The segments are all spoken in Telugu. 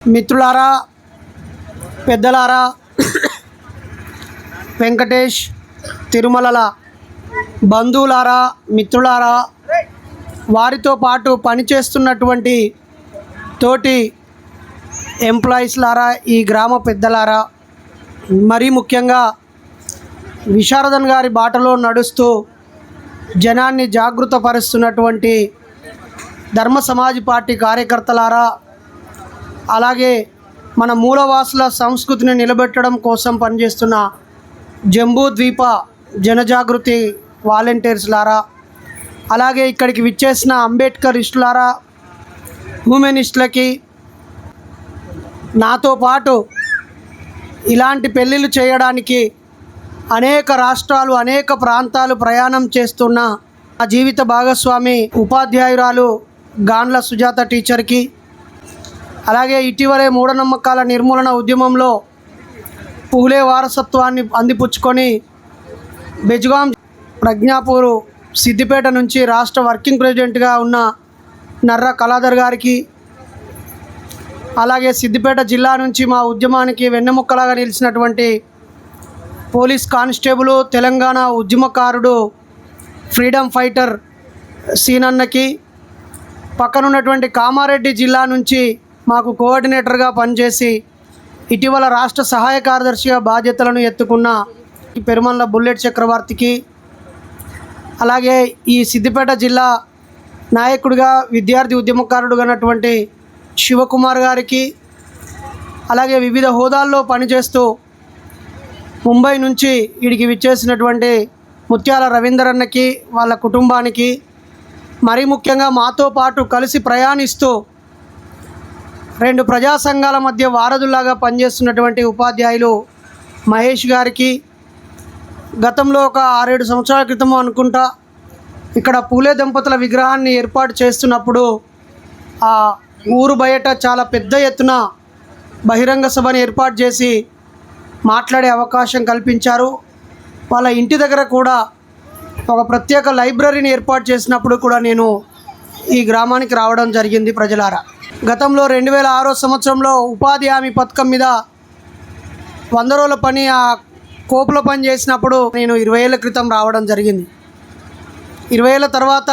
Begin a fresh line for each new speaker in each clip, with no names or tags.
మిత్రులారా, పెద్దలారా, వెంకటేష్ తిరుమలల బంధువులారా, మిత్రులారా, వారితో పాటు పనిచేస్తున్నటువంటి తోటి ఎంప్లాయీస్లారా, ఈ గ్రామ పెద్దలారా, మరీ ముఖ్యంగా విశారదన్ గారి బాటలో నడుస్తూ జనాన్ని జాగృతపరుస్తున్నటువంటి ధర్మ సమాజ్ పార్టీ కార్యకర్తలారా, అలాగే మన మూలవాసుల సంస్కృతిని నిలబెట్టడం కోసం పనిచేస్తున్న జంబూ ద్వీప జనజాగృతి వాలంటీర్స్లారా, అలాగే ఇక్కడికి విచ్చేసిన అంబేద్కరిస్టులారా, హ్యూమనిస్టులకి, నాతో పాటు ఇలాంటి పెళ్ళిళ్ళు చేయడానికి అనేక రాష్ట్రాలు, అనేక ప్రాంతాలు ప్రయాణం చేస్తున్న నా జీవిత భాగస్వామి ఉపాధ్యాయురాలు గాండ్ల సుజాత టీచర్కి, అలాగే ఇటీవలే మూఢనమ్మకాల నిర్మూలన ఉద్యమంలో పూలే వారసత్వాన్ని అందిపుచ్చుకొని బెజగాం, ప్రజ్ఞాపూర్, సిద్దిపేట నుంచి రాష్ట్ర వర్కింగ్ ప్రెసిడెంట్గా ఉన్న నర్ర కళాధర్ గారికి, అలాగే సిద్దిపేట జిల్లా నుంచి మా ఉద్యమానికి వెన్నెముక్కలాగా నిలిచినటువంటి పోలీస్ కానిస్టేబుల్, తెలంగాణ ఉద్యమకారుడు, ఫ్రీడమ్ ఫైటర్ సీనన్నకి, పక్కనున్నటువంటి కామారెడ్డి జిల్లా నుంచి మాకు కోఆర్డినేటర్గా పనిచేసి ఇటీవల రాష్ట్ర సహాయ కార్యదర్శిగా బాధ్యతలను ఎత్తుకున్న పెరుమల్ల బుల్లెట్ చక్రవర్తికి, అలాగే ఈ సిద్దిపేట జిల్లా నాయకుడిగా విద్యార్థి ఉద్యమకారుడుగా ఉన్నటువంటి శివకుమార్ గారికి, అలాగే వివిధ హోదాల్లో పనిచేస్తూ ముంబై నుంచి వీడికి విచ్చేసినటువంటి ముత్యాల రవీందర్ అన్నకి, వాళ్ళ కుటుంబానికి, మరీ ముఖ్యంగా మాతో పాటు కలిసి ప్రయాణిస్తూ రెండు ప్రజా సంఘాల మధ్య వారధుల్లాగా పనిచేస్తున్నటువంటి ఉపాధ్యాయులు మహేష్ గారికి, గతంలో ఒక 6-7 సంవత్సరాల క్రితం అనుకుంటా ఇక్కడ పూలే దంపతుల విగ్రహాన్ని ఏర్పాటు చేస్తున్నప్పుడు ఆ ఊరు బయట చాలా పెద్ద ఎత్తున బహిరంగ సభను ఏర్పాటు చేసి మాట్లాడే అవకాశం కల్పించారు. వాళ్ళ ఇంటి దగ్గర కూడా ఒక ప్రత్యేక లైబ్రరీని ఏర్పాటు చేసినప్పుడు కూడా నేను ఈ గ్రామానికి రావడం జరిగింది. ప్రజలారా, గతంలో 2006 సంవత్సరంలో ఉపాధి హామీ పథకం మీద 100 రోజుల పని, ఆ కోపుల పని చేసినప్పుడు నేను 20 ఏళ్ళ క్రితం రావడం జరిగింది. 20 ఏళ్ళ తర్వాత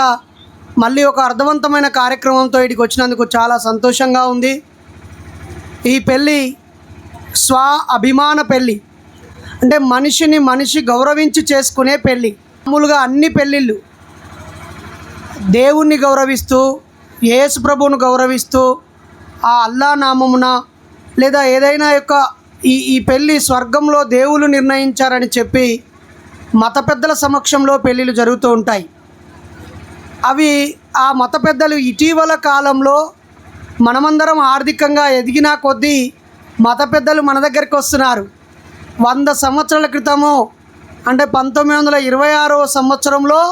మళ్ళీ ఒక అర్థవంతమైన కార్యక్రమంతో ఇక్కడికి వచ్చినందుకు చాలా సంతోషంగా ఉంది. ఈ పెళ్ళి స్వ అభిమాన పెళ్ళి, అంటే మనిషిని మనిషి గౌరవించి చేసుకునే పెళ్ళి. మామూలుగా అన్ని పెళ్ళిళ్ళు దేవుణ్ణి గౌరవిస్తూ, యేసు ప్రభువును గౌరవిస్తూ, ఆ అల్లా నామమున లేదా ఏదైనా యొక్క ఈ పెళ్ళి స్వర్గంలో దేవుళ్ళు నిర్ణయించారని చెప్పి మత పెద్దల సమక్షంలో పెళ్ళిళ్ళు జరుగుతూ ఉంటాయి. అవి ఆ మత పెద్దలు ఇటీవల కాలంలో మనమందరం ఆర్థికంగా ఎదిగినా కొద్దీ మత పెద్దలు మన దగ్గరికి వస్తున్నారు. 100 సంవత్సరాల క్రితము, అంటే 1926వ సంవత్సరంలో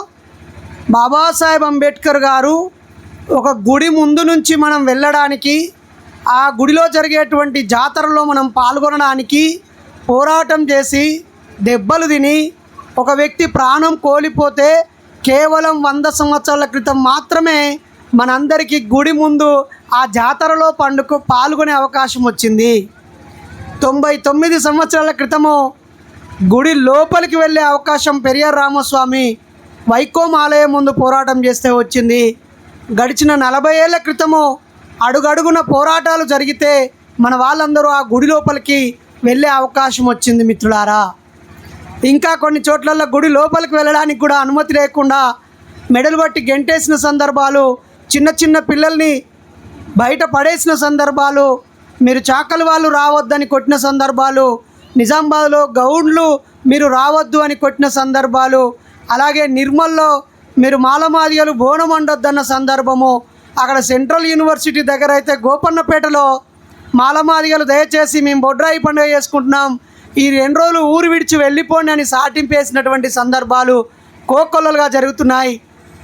బాబాసాహెబ్ అంబేద్కర్ గారు ఒక గుడి ముందు నుంచి మనం వెళ్ళడానికి, ఆ గుడిలో జరిగేటువంటి జాతరలో మనం పాల్గొనడానికి పోరాటం చేసి దెబ్బలు తిని ఒక వ్యక్తి ప్రాణం కోల్పోతే కేవలం 100 సంవత్సరాల క్రితం మాత్రమే మనందరికీ గుడి ముందు ఆ జాతరలో పాల్గొనే అవకాశం వచ్చింది. 99 సంవత్సరాల క్రితము గుడి లోపలికి వెళ్ళే అవకాశం పెరియార్ రామస్వామి వైకోం ఆలయం ముందు పోరాటం చేస్తే వచ్చింది. గడిచిన 40 ఏళ్ల క్రితము అడుగడుగున పోరాటాలు జరిగితే మన వాళ్ళందరూ ఆ గుడి లోపలికి వెళ్ళే అవకాశం వచ్చింది. మిత్రులారా, ఇంకా కొన్ని చోట్లలో గుడి లోపలికి వెళ్ళడానికి కూడా అనుమతి లేకుండా మెడలు బట్టి గెంటేసిన సందర్భాలు, చిన్న చిన్న పిల్లల్ని బయట పడేసిన సందర్భాలు, మీరు చాకలి వాళ్ళు రావద్దని కొట్టిన సందర్భాలు, నిజామాబాద్లో గౌండ్లు మీరు రావద్దు అని కొట్టిన సందర్భాలు, అలాగే నిర్మల్లో మీరు మాలమాదిగలు బోనం వండొద్దన్న సందర్భము, అక్కడ సెంట్రల్ యూనివర్సిటీ దగ్గర అయితే గోపన్నపేటలో మాలమాదిగలు దయచేసి మేము బొడ్రాయి పండుగ చేసుకుంటున్నాం, ఈ 2 రోజులు ఊరు విడిచి వెళ్ళిపోండి అని సాటింపేసినటువంటి సందర్భాలు కోకొల్లలుగా జరుగుతున్నాయి.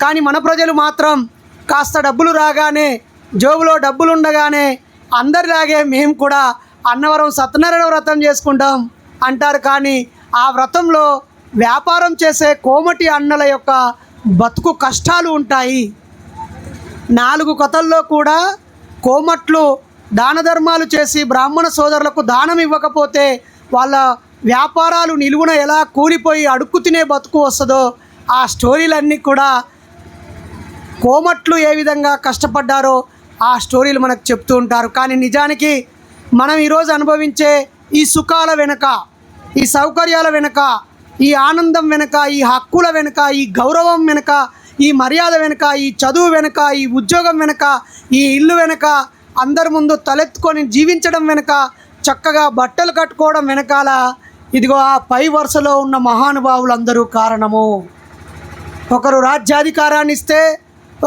కానీ మన ప్రజలు మాత్రం కాస్త డబ్బులు రాగానే, జోబులో డబ్బులు ఉండగానే అందరిలాగే మేము కూడా అన్నవరం సత్యనారాయణ వ్రతం చేసుకుంటాం అంటారు. కానీ ఆ వ్రతంలో వ్యాపారం చేసే కోమటి అన్నల యొక్క బతుకు కష్టాలు ఉంటాయి. 4 కథల్లో కూడా కోమట్లు దాన ధర్మాలు చేసి బ్రాహ్మణ సోదరులకు దానం ఇవ్వకపోతే వాళ్ళ వ్యాపారాలు నిలువున ఎలా కూలిపోయి అడుక్కు తినే బతుకు వస్తుందో ఆ స్టోరీలన్నీ కూడా కోమట్లు ఏ విధంగా కష్టపడ్డారో ఆ స్టోరీలు మనకు చెప్తూ ఉంటారు. కానీ నిజానికి మనం ఈరోజు అనుభవించే ఈ సుఖాల వెనుక, ఈ సౌకర్యాల వెనుక, ఈ ఆనందం వెనుక, ఈ హక్కుల వెనుక, ఈ గౌరవం వెనుక, ఈ మర్యాద వెనుక, ఈ చదువు వెనుక, ఈ ఉద్యోగం వెనుక, ఈ ఇల్లు వెనుక, అందరి ముందు తలెత్తుకొని జీవించడం వెనుక, చక్కగా బట్టలు కట్టుకోవడం వెనకాల ఇదిగో ఆ పై వరుసలో ఉన్న మహానుభావులందరూ కారణము. ఒకరు రాజ్యాధికారాన్ని ఇస్తే,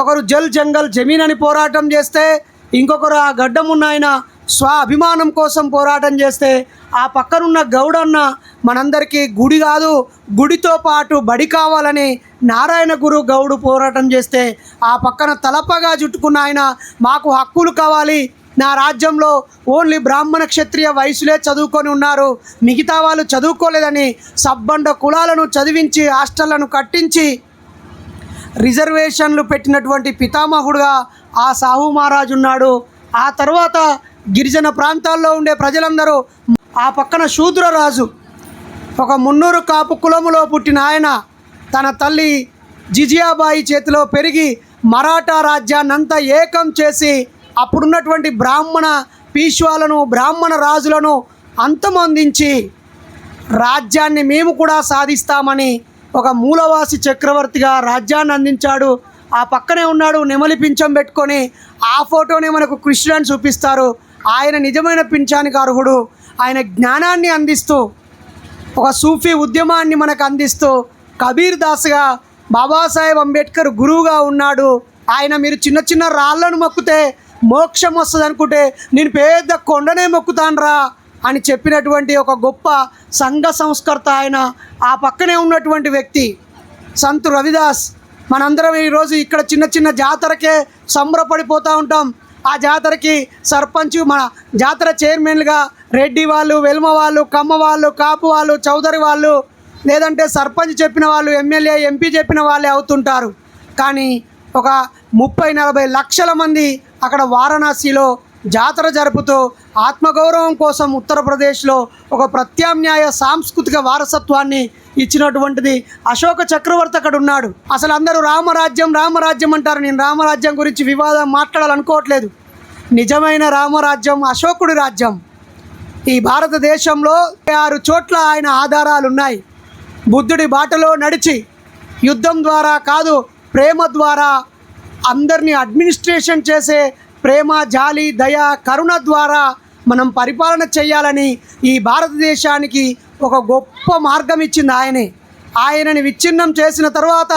ఒకరు జల్ జంగల్ జమీన్ అని పోరాటం చేస్తే, ఇంకొకరు ఆ గడ్డమున్న ఆయన స్వ అభిమానం కోసం పోరాటం చేస్తే, ఆ పక్కనున్న గౌడన్న మనందరికీ గుడి కాదు గుడితో పాటు బడి కావాలని నారాయణ గురు గౌడు పోరాటం చేస్తే, ఆ పక్కన తలపగా చుట్టుకున్న ఆయన మాకు హక్కులు కావాలి, నా రాజ్యంలో ఓన్లీ బ్రాహ్మణ క్షత్రియ వయసులే చదువుకొని ఉన్నారు, మిగతా వాళ్ళు చదువుకోలేదని సబ్బండ కులాలను చదివించి హాస్టళ్లను కట్టించి రిజర్వేషన్లు పెట్టినటువంటి పితామహుడుగా ఆ సాహు మహారాజు ఉన్నాడు. ఆ తర్వాత గిరిజన ప్రాంతాల్లో ఉండే ప్రజలందరూ, ఆ పక్కన శూద్రరాజు ఒక మున్నూరు కాపు కులములో పుట్టిన ఆయన తన తల్లి జిజియాబాయి చేతిలో పెరిగి మరాఠా రాజ్యాన్నంతా ఏకం చేసి అప్పుడున్నటువంటి బ్రాహ్మణ పీష్వాలను, బ్రాహ్మణ రాజులను అంతమొందించి రాజ్యాన్ని మేము కూడా సాధిస్తామని ఒక మూలవాసి చక్రవర్తిగా రాజ్యాన్ని అందించాడు. ఆ పక్కనే ఉన్నాడు నెమలి పింఛం పెట్టుకొని, ఆ ఫోటోనే మనకు కృష్ణుని చూపిస్తారు. ఆయన నిజమైన పింఛానికి అర్హుడు. ఆయన జ్ఞానాన్ని అందిస్తూ ఒక సూఫీ ఉద్యమాన్ని మనకు అందిస్తూ కబీర్ దాస్గా బాబాసాహెబ్ అంబేద్కర్ గురువుగా ఉన్నాడు. ఆయన మీరు చిన్న చిన్న రాళ్ళను మొక్కితే మోక్షం వస్తుంది అనుకుంటే నేను పెద్ద కొండనే మొక్కుతాన్రా అని చెప్పినటువంటి ఒక గొప్ప సంఘ సంస్కర్త ఆయన. ఆ పక్కనే ఉన్నటువంటి వ్యక్తి సంత్ రవిదాస్. మనందరం ఈరోజు ఇక్కడ చిన్న చిన్న జాతరకే సంబరపడిపోతూ ఉంటాం. ఆ జాతరకి సర్పంచ్, మన జాతర చైర్మన్లుగా రెడ్డి వాళ్ళు, వెల్మ వాళ్ళు, కమ్మ వాళ్ళు, కాపు వాళ్ళు, చౌదరి వాళ్ళు, లేదంటే సర్పంచ్ చెప్పిన వాళ్ళు, ఎమ్మెల్యే, ఎంపీ చెప్పిన వాళ్ళే అవుతుంటారు. కానీ ఒక 30-40 లక్షల మంది అక్కడ వారణాసిలో జాతర జరుపుతూ ఆత్మగౌరవం కోసం ఉత్తరప్రదేశ్లో ఒక ప్రత్యామ్నాయ సాంస్కృతిక వారసత్వాన్ని ఇచ్చినటువంటిది అశోక చక్రవర్తి అక్కడ ఉన్నాడు. అసలు అందరూ రామరాజ్యం రామరాజ్యం అంటారు. నేను రామరాజ్యం గురించి వివాదం మాట్లాడాలనుకోవట్లేదు. నిజమైన రామరాజ్యం అశోకుడి రాజ్యం. ఈ భారతదేశంలో 6 చోట్ల ఆయన ఆధారాలు ఉన్నాయి. బుద్ధుడి బాటలో నడిచి యుద్ధం ద్వారా కాదు, ప్రేమ ద్వారా అందరినీ అడ్మినిస్ట్రేషన్ చేసే ప్రేమ, జాలి, దయ, కరుణ ద్వారా మనం పరిపాలన చేయాలని ఈ భారతదేశానికి ఒక గొప్ప మార్గం ఇచ్చింది ఆయనే. ఆయనని విచ్ఛిన్నం చేసిన తర్వాత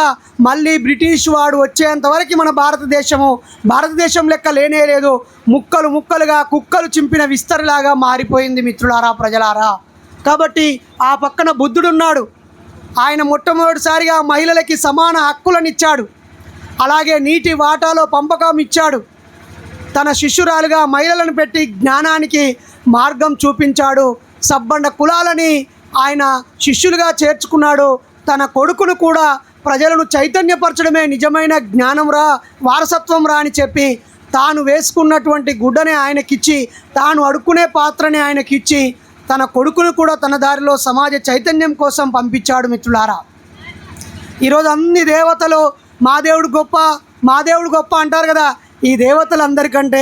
మళ్ళీ బ్రిటిష్ వాడు వచ్చేంతవరకు మన భారతదేశం లెక్క లేనే లేదు. ముక్కలు ముక్కలుగా కుక్కలు చింపిన విస్తరిలాగా మారిపోయింది మిత్రులారా, ప్రజలారా. కాబట్టి ఆ పక్కన బుద్ధుడున్నాడు. ఆయన మొట్టమొదటిసారిగా మహిళలకి సమాన హక్కులను ఇచ్చాడు. అలాగే నీటి వాటాలో పంపకం ఇచ్చాడు. తన శిష్యురాలుగా మహిళలను పెట్టి జ్ఞానానికి మార్గం చూపించాడు. సబ్బండ కులాలని ఆయన శిష్యులుగా చేర్చుకున్నాడు. తన కొడుకును కూడా ప్రజలను చైతన్యపరచడమే నిజమైన జ్ఞానం రా, వారసత్వం రా అని చెప్పి తాను వేసుకున్నటువంటి గుడ్డనే ఆయనకిచ్చి, తాను అడుక్కునే పాత్రని ఆయనకిచ్చి, తన కొడుకును కూడా తన దారిలో సమాజ చైతన్యం కోసం పంపించాడు. మిత్రులారా, ఈరోజు అన్ని దేవతలు మా దేవుడు గొప్ప, మా దేవుడు గొప్ప అంటారు కదా. ఈ దేవతలందరికంటే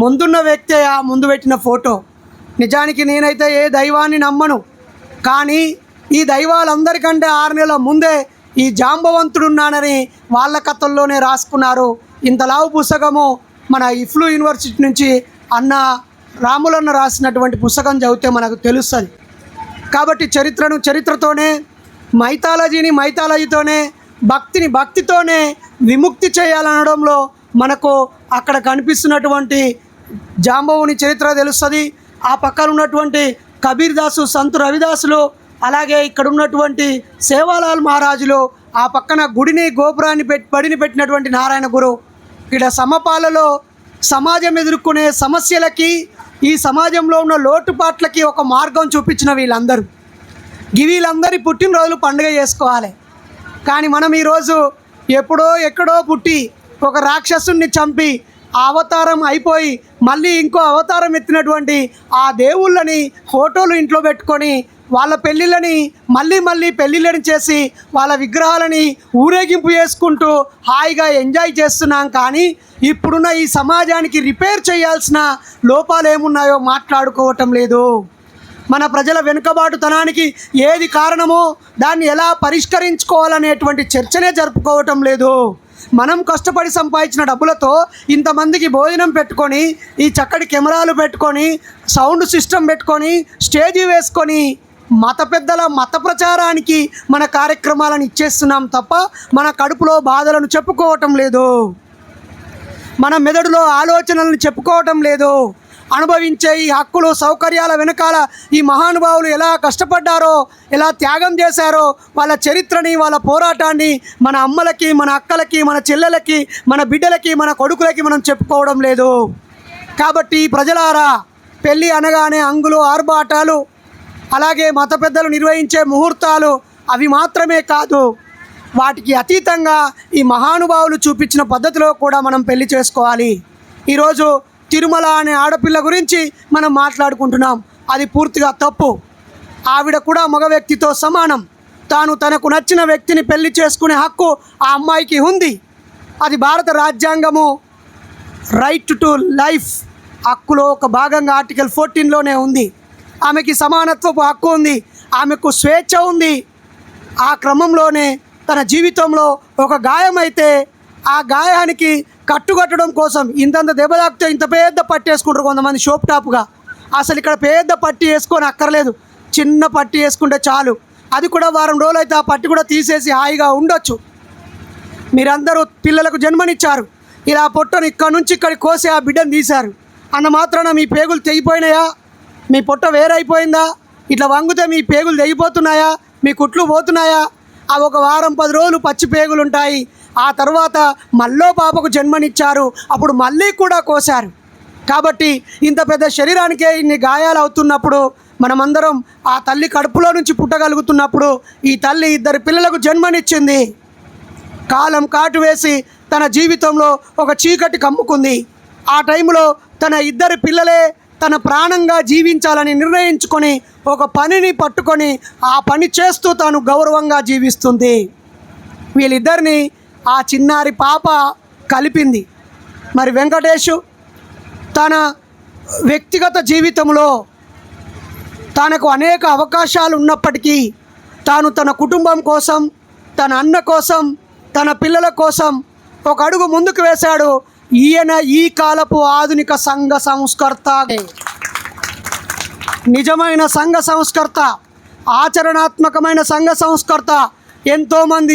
ముందున్న వ్యక్తే ఆ ముందు పెట్టిన ఫోటో. నిజానికి నేనైతే ఏ దైవాన్ని నమ్మను, కానీ ఈ దైవాలందరికంటే 6 నెలల ముందే ఈ జాంబవంతుడున్నానని వాళ్ళ కథల్లోనే రాసుకున్నారు. ఇంతలావు పుస్తకము మన ఇఫ్లూ యూనివర్సిటీ నుంచి అన్న రాములన్న రాసినటువంటి పుస్తకం చదివితే మనకు తెలుస్తుంది. కాబట్టి చరిత్రను చరిత్రతోనే, మైథాలజీని మైథాలజీతోనే, భక్తిని భక్తితోనే విముక్తి చేయాలనడంలో మనకు అక్కడ కనిపిస్తున్నటువంటి జాంబవుని చరిత్ర తెలుస్తుంది. ఆ పక్కన ఉన్నటువంటి కబీర్ దాసు, సంత్ రవిదాసులు, అలాగే ఇక్కడ ఉన్నటువంటి సేవాలాల్ మహారాజులు, ఆ పక్కన గుడిని గోపురాన్ని బడిని పెట్టినటువంటి నారాయణ గురు. ఇక్కడ సమపాలలో సమాజం ఎదుర్కొనే సమస్యలకి, ఈ సమాజంలో ఉన్న లోటుపాట్లకి ఒక మార్గం చూపించిన వీళ్ళందరూ. వీళ్ళందరి పుట్టినరోజులు పండుగ చేసుకోవాలి. కానీ మనం ఈరోజు ఎప్పుడో ఎక్కడో పుట్టి ఒక రాక్షసుని చంపి అవతారం అయిపోయి మళ్ళీ ఇంకో అవతారం ఎత్తినటువంటి ఆ దేవుళ్ళని ఫోటోలు ఇంట్లో పెట్టుకొని వాళ్ళ పెళ్ళిళ్ళని మళ్ళీ పెళ్ళిళ్ళని చేసి వాళ్ళ విగ్రహాలని ఊరేగింపు చేసుకుంటూ హాయిగా ఎంజాయ్ చేస్తున్నాం. కానీ ఇప్పుడున్న ఈ సమాజానికి రిపేర్ చేయాల్సిన లోపాలు ఏమున్నాయో మాట్లాడుకోవటం లేదు. మన ప్రజల వెనుకబాటుతనానికి ఏది కారణమో దాన్ని ఎలా పరిష్కరించుకోవాలనేటువంటి చర్చనే జరుపుకోవటం లేదు. మనం కష్టపడి సంపాదించిన డబ్బులతో ఇంతమందికి భోజనం పెట్టుకొని, ఈ చక్కటి కెమెరాలు పెట్టుకొని, సౌండ్ సిస్టమ్ పెట్టుకొని, స్టేజీ వేసుకొని మత పెద్దల మత ప్రచారానికి మన కార్యక్రమాలను ఇచ్చేస్తున్నాం తప్ప మన కడుపులో బాధలను చెప్పుకోవటం లేదు. మన మెదడులో ఆలోచనలను చెప్పుకోవటం లేదు. అనుభవించే ఈ హక్కులు సౌకర్యాల వెనకాల ఈ మహానుభావులు ఎలా కష్టపడ్డారో, ఎలా త్యాగం చేశారో, వాళ్ళ చరిత్రని, వాళ్ళ పోరాటాన్ని మన అమ్మలకి, మన అక్కలకి, మన చెల్లెలకి, మన బిడ్డలకి, మన కొడుకులకి మనం చెప్పుకోవడం లేదు. కాబట్టి ప్రజలారా, పెళ్ళి అనగానే అంగులు ఆర్భాటాలు, అలాగే మత పెద్దలు నిర్వహించే ముహూర్తాలు అవి మాత్రమే కాదు, వాటికి అతీతంగా ఈ మహానుభావులు చూపించిన పద్ధతిలో కూడా మనం పెళ్లి చేసుకోవాలి. ఈరోజు తిరుమల అనే ఆడపిల్ల గురించి మనం మాట్లాడుకుంటున్నాం. అది పూర్తిగా తప్పు. ఆవిడ కూడా మగ వ్యక్తితో సమానం. తనకు నచ్చిన వ్యక్తిని పెళ్లి చేసుకునే హక్కు ఆ అమ్మాయికి ఉంది. అది భారత రాజ్యాంగము రైట్ టు లైఫ్ హక్కులో ఒక భాగంగా ఆర్టికల్ 14లోనే ఉంది. ఆమెకి సమానత్వపు హక్కు ఉంది, ఆమెకు స్వేచ్ఛ ఉంది. ఆ క్రమంలోనే తన జీవితంలో ఒక గాయమైతే ఆ గాయానికి కట్టుకట్టడం కోసం ఇంతంత దెబ్బ తాకితే ఇంత పెద్ద పట్టి వేసుకుంటారు కొంతమంది షోప్ టాప్గా. అసలు ఇక్కడ పెద్ద పట్టి వేసుకొని అక్కర్లేదు, చిన్న పట్టి వేసుకుంటే చాలు. అది కూడా వారం రోజులు అయితే ఆ పట్టి కూడా తీసేసి హాయిగా ఉండొచ్చు. మీరందరూ పిల్లలకు జన్మనిచ్చారు, ఇలా పొట్టను ఇక్కడ నుంచి ఇక్కడికి కోసి ఆ బిడ్డను తీశారు అన్న మాత్రాన మీ పేగులు తెగిపోయినాయా? మీ పొట్ట వేరైపోయిందా? ఇట్లా వంగితే మీ పేగులు తెగిపోతున్నాయా? మీ కుట్లు పోతున్నాయా? అవి ఒక వారం 10 రోజులు పచ్చి పేగులు ఉంటాయి. ఆ తర్వాత మళ్ళీ పాపకు జన్మనిచ్చారు, అప్పుడు మళ్ళీ కూడా కోశారు. కాబట్టి ఇంత పెద్ద శరీరానికే ఇన్ని గాయాలు అవుతున్నప్పుడు, మనమందరం ఆ తల్లి కడుపులో నుంచి పుట్టగలుగుతున్నప్పుడు, ఈ తల్లి 2 పిల్లలకు జన్మనిచ్చింది. కాలం కాటు వేసి తన జీవితంలో ఒక చీకటి కమ్ముకుంది. ఆ టైంలో తన 2 పిల్లలే తన ప్రాణంగా జీవించాలని నిర్ణయించుకొని ఒక పనిని పట్టుకొని ఆ పని చేస్తూ తాను గౌరవంగా జీవిస్తుంది. వీళ్ళిద్దరిని ఆ చిన్నారి పాప కలిపింది. మరి వెంకటేషు తన వ్యక్తిగత జీవితంలో తనకు అనేక అవకాశాలు ఉన్నప్పటికీ తాను తన కుటుంబం కోసం, తన అన్న కోసం, తన పిల్లల కోసం ఒక అడుగు ముందుకు వేశాడు. ఈయన ఈ కాలపు ఆధునిక సంఘ సంస్కర్త, నిజమైన సంఘ సంస్కర్త, ఆచరణాత్మకమైన సంఘ సంస్కర్త, ఎంతోమంది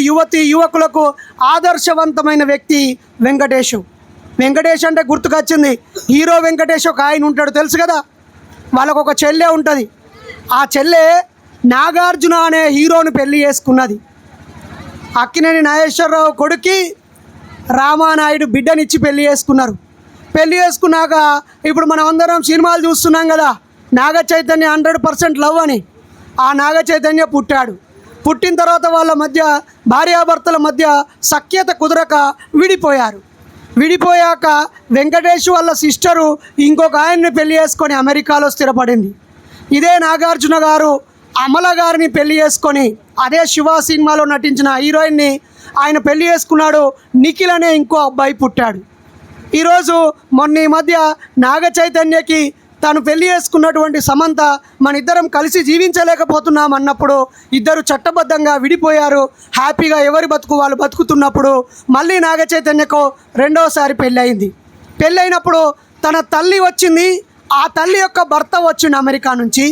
యువకులకు ఆదర్శవంతమైన వ్యక్తి వెంకటేషు. వెంకటేష్ అంటే గుర్తుకొచ్చింది హీరో వెంకటేష్ ఒక ఆయన ఉంటాడు, తెలుసు కదా. వాళ్ళకు ఒక చెల్లె ఉంటుంది. ఆ చెల్లె నాగార్జున అనే హీరోని పెళ్లి చేసుకున్నది. అక్కినేని నాగేశ్వరరావు కొడుకి రామానాయుడు బిడ్డనిచ్చి పెళ్లి చేసుకున్నారు. పెళ్లి చేసుకున్నాక ఇప్పుడు మనం అందరం సినిమాలు చూస్తున్నాం కదా, నాగ చైతన్య 100% లవ్ అని. ఆ నాగ చైతన్య పుట్టాడు. పుట్టిన తర్వాత వాళ్ళ మధ్య, భార్యాభర్తల మధ్య సఖ్యత కుదరక విడిపోయారు. విడిపోయాక వెంకటేష్ వాళ్ళ సిస్టరు ఇంకొక ఆయన్ని పెళ్లి చేసుకొని అమెరికాలో స్థిరపడింది. ఇదే నాగార్జున గారు అమల గారిని పెళ్లి చేసుకొని అదే శివ సినిమాలో నటించిన హీరోయిన్ని ఆయన పెళ్లి చేసుకున్నాడు. నిఖిల్ అనే ఇంకో అబ్బాయి పుట్టాడు. ఈరోజు ఈ మధ్య నాగ చైతన్యకి తను పెళ్లి చేసుకున్నటువంటి సమంత మన ఇద్దరం కలిసి జీవించలేకపోతున్నాం అన్నప్పుడు ఇద్దరు చట్టబద్ధంగా విడిపోయారు. హ్యాపీగా ఎవరి బతుకు వాళ్ళు బతుకుతున్నప్పుడు మళ్ళీ నాగ చైతన్యకు రెండోసారి పెళ్ళయింది. పెళ్ళైనప్పుడు తన తల్లి వచ్చింది, ఆ తల్లి యొక్క భర్త వచ్చిండు అమెరికా నుంచి.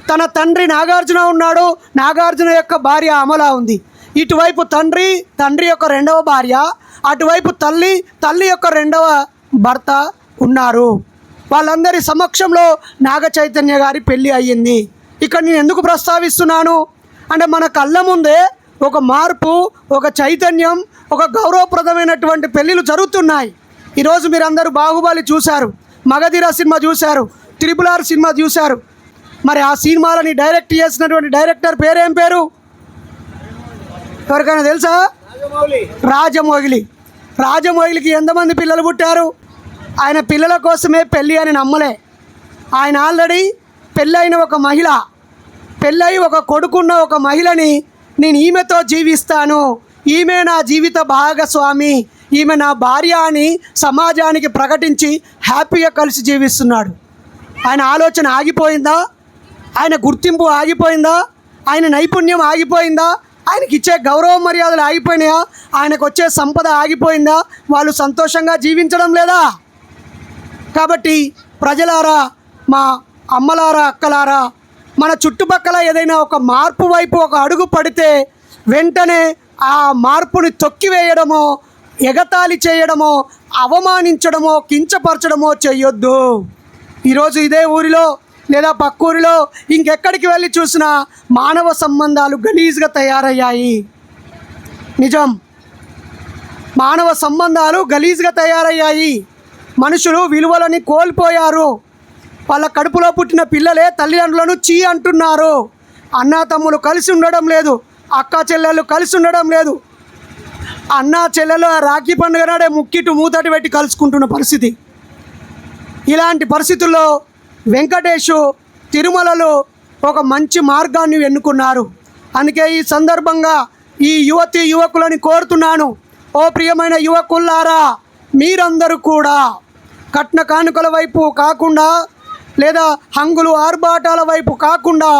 తన తండ్రి నాగార్జున ఉన్నాడు, నాగార్జున యొక్క భార్య అమల ఉంది. ఇటువైపు తండ్రి యొక్క రెండవ భార్య, అటువైపు తల్లి యొక్క రెండవ భర్త ఉన్నారు. వాళ్ళందరి సమక్షంలో నాగ చైతన్య గారి పెళ్ళి అయ్యింది. ఇక్కడ నేను ఎందుకు ప్రస్తావిస్తున్నాను అంటే మన కళ్ళ ముందే ఒక మార్పు, ఒక చైతన్యం, ఒక గౌరవప్రదమైనటువంటి పెళ్ళిళ్ళు జరుగుతున్నాయి. ఈరోజు మీరందరూ బాహుబలి చూశారు, మగధీర సినిమా చూశారు, RRR సినిమా చూశారు. మరి ఆ సినిమాలని డైరెక్ట్ చేసినటువంటి డైరెక్టర్ పేరేం పేరు? ఎవరికైనా తెలుసా? రాజమౌళి. రాజమౌళికి ఎంతమంది పిల్లలు పుట్టారు? ఆయన పిల్లల కోసమే పెళ్ళి అని నమ్మలే. ఆయన ఆల్రెడీ పెళ్ళైన ఒక మహిళ, పెళ్ళై ఒక కొడుకున్న ఒక మహిళని నేను ఈమెతో జీవిస్తాను, ఈమె నా జీవిత భాగస్వామి, ఈమె నా భార్య అని సమాజానికి ప్రకటించి హ్యాపీగా కలిసి జీవిస్తున్నాడు. ఆయన ఆలోచన ఆగిపోయిందా? ఆయన గుర్తింపు ఆగిపోయిందా? ఆయన నైపుణ్యం ఆగిపోయిందా? ఆయనకి ఇచ్చే గౌరవ మర్యాదలు ఆగిపోయినాయా? ఆయనకు వచ్చే సంపద ఆగిపోయిందా? వాళ్ళు సంతోషంగా జీవించడం లేదా? కాబట్టి ప్రజలారా, మా అమ్మలారా, అక్కలారా, మన చుట్టుపక్కల ఏదైనా ఒక మార్పు వైపు ఒక అడుగు పడితే వెంటనే ఆ మార్పుని తొక్కివేయడమో, ఎగతాళి చేయడమో, అవమానించడమో, కించపరచడమో చేయొద్దు. ఈరోజు ఇదే ఊరిలో లేదా పక్క ఊరిలో ఇంకెక్కడికి వెళ్ళి చూసినా మానవ సంబంధాలు గలీజ్గా తయారయ్యాయి. నిజం, మానవ సంబంధాలు గలీజ్గా తయారయ్యాయి. మనుషులు విలువలని కోల్పోయారు. వాళ్ళ కడుపులో పుట్టిన పిల్లలే తల్లిదండ్రులను చీ అంటున్నారు. అన్నా తమ్ములు కలిసి ఉండడం లేదు, అక్క చెల్లెళ్ళు కలిసి ఉండడం లేదు. అన్నా చెల్లెలు రాఖీ పండుగ నాడే ముక్కిట్టు మూతటి పెట్టి కలుసుకుంటున్న పరిస్థితి. ఇలాంటి పరిస్థితుల్లో వెంకటేషు తిరుమలలో ఒక మంచి మార్గాన్ని ఎన్నుకున్నారు. అందుకే ఈ సందర్భంగా ఈ యువకులని కోరుతున్నాను, ఓ ప్రియమైన యువకుల్లారా, మీరందరూ కూడా కట్న కానుకల వైపు కాకుండా లేదా హంగులు ఆర్భాటాల వైపు కాకుండా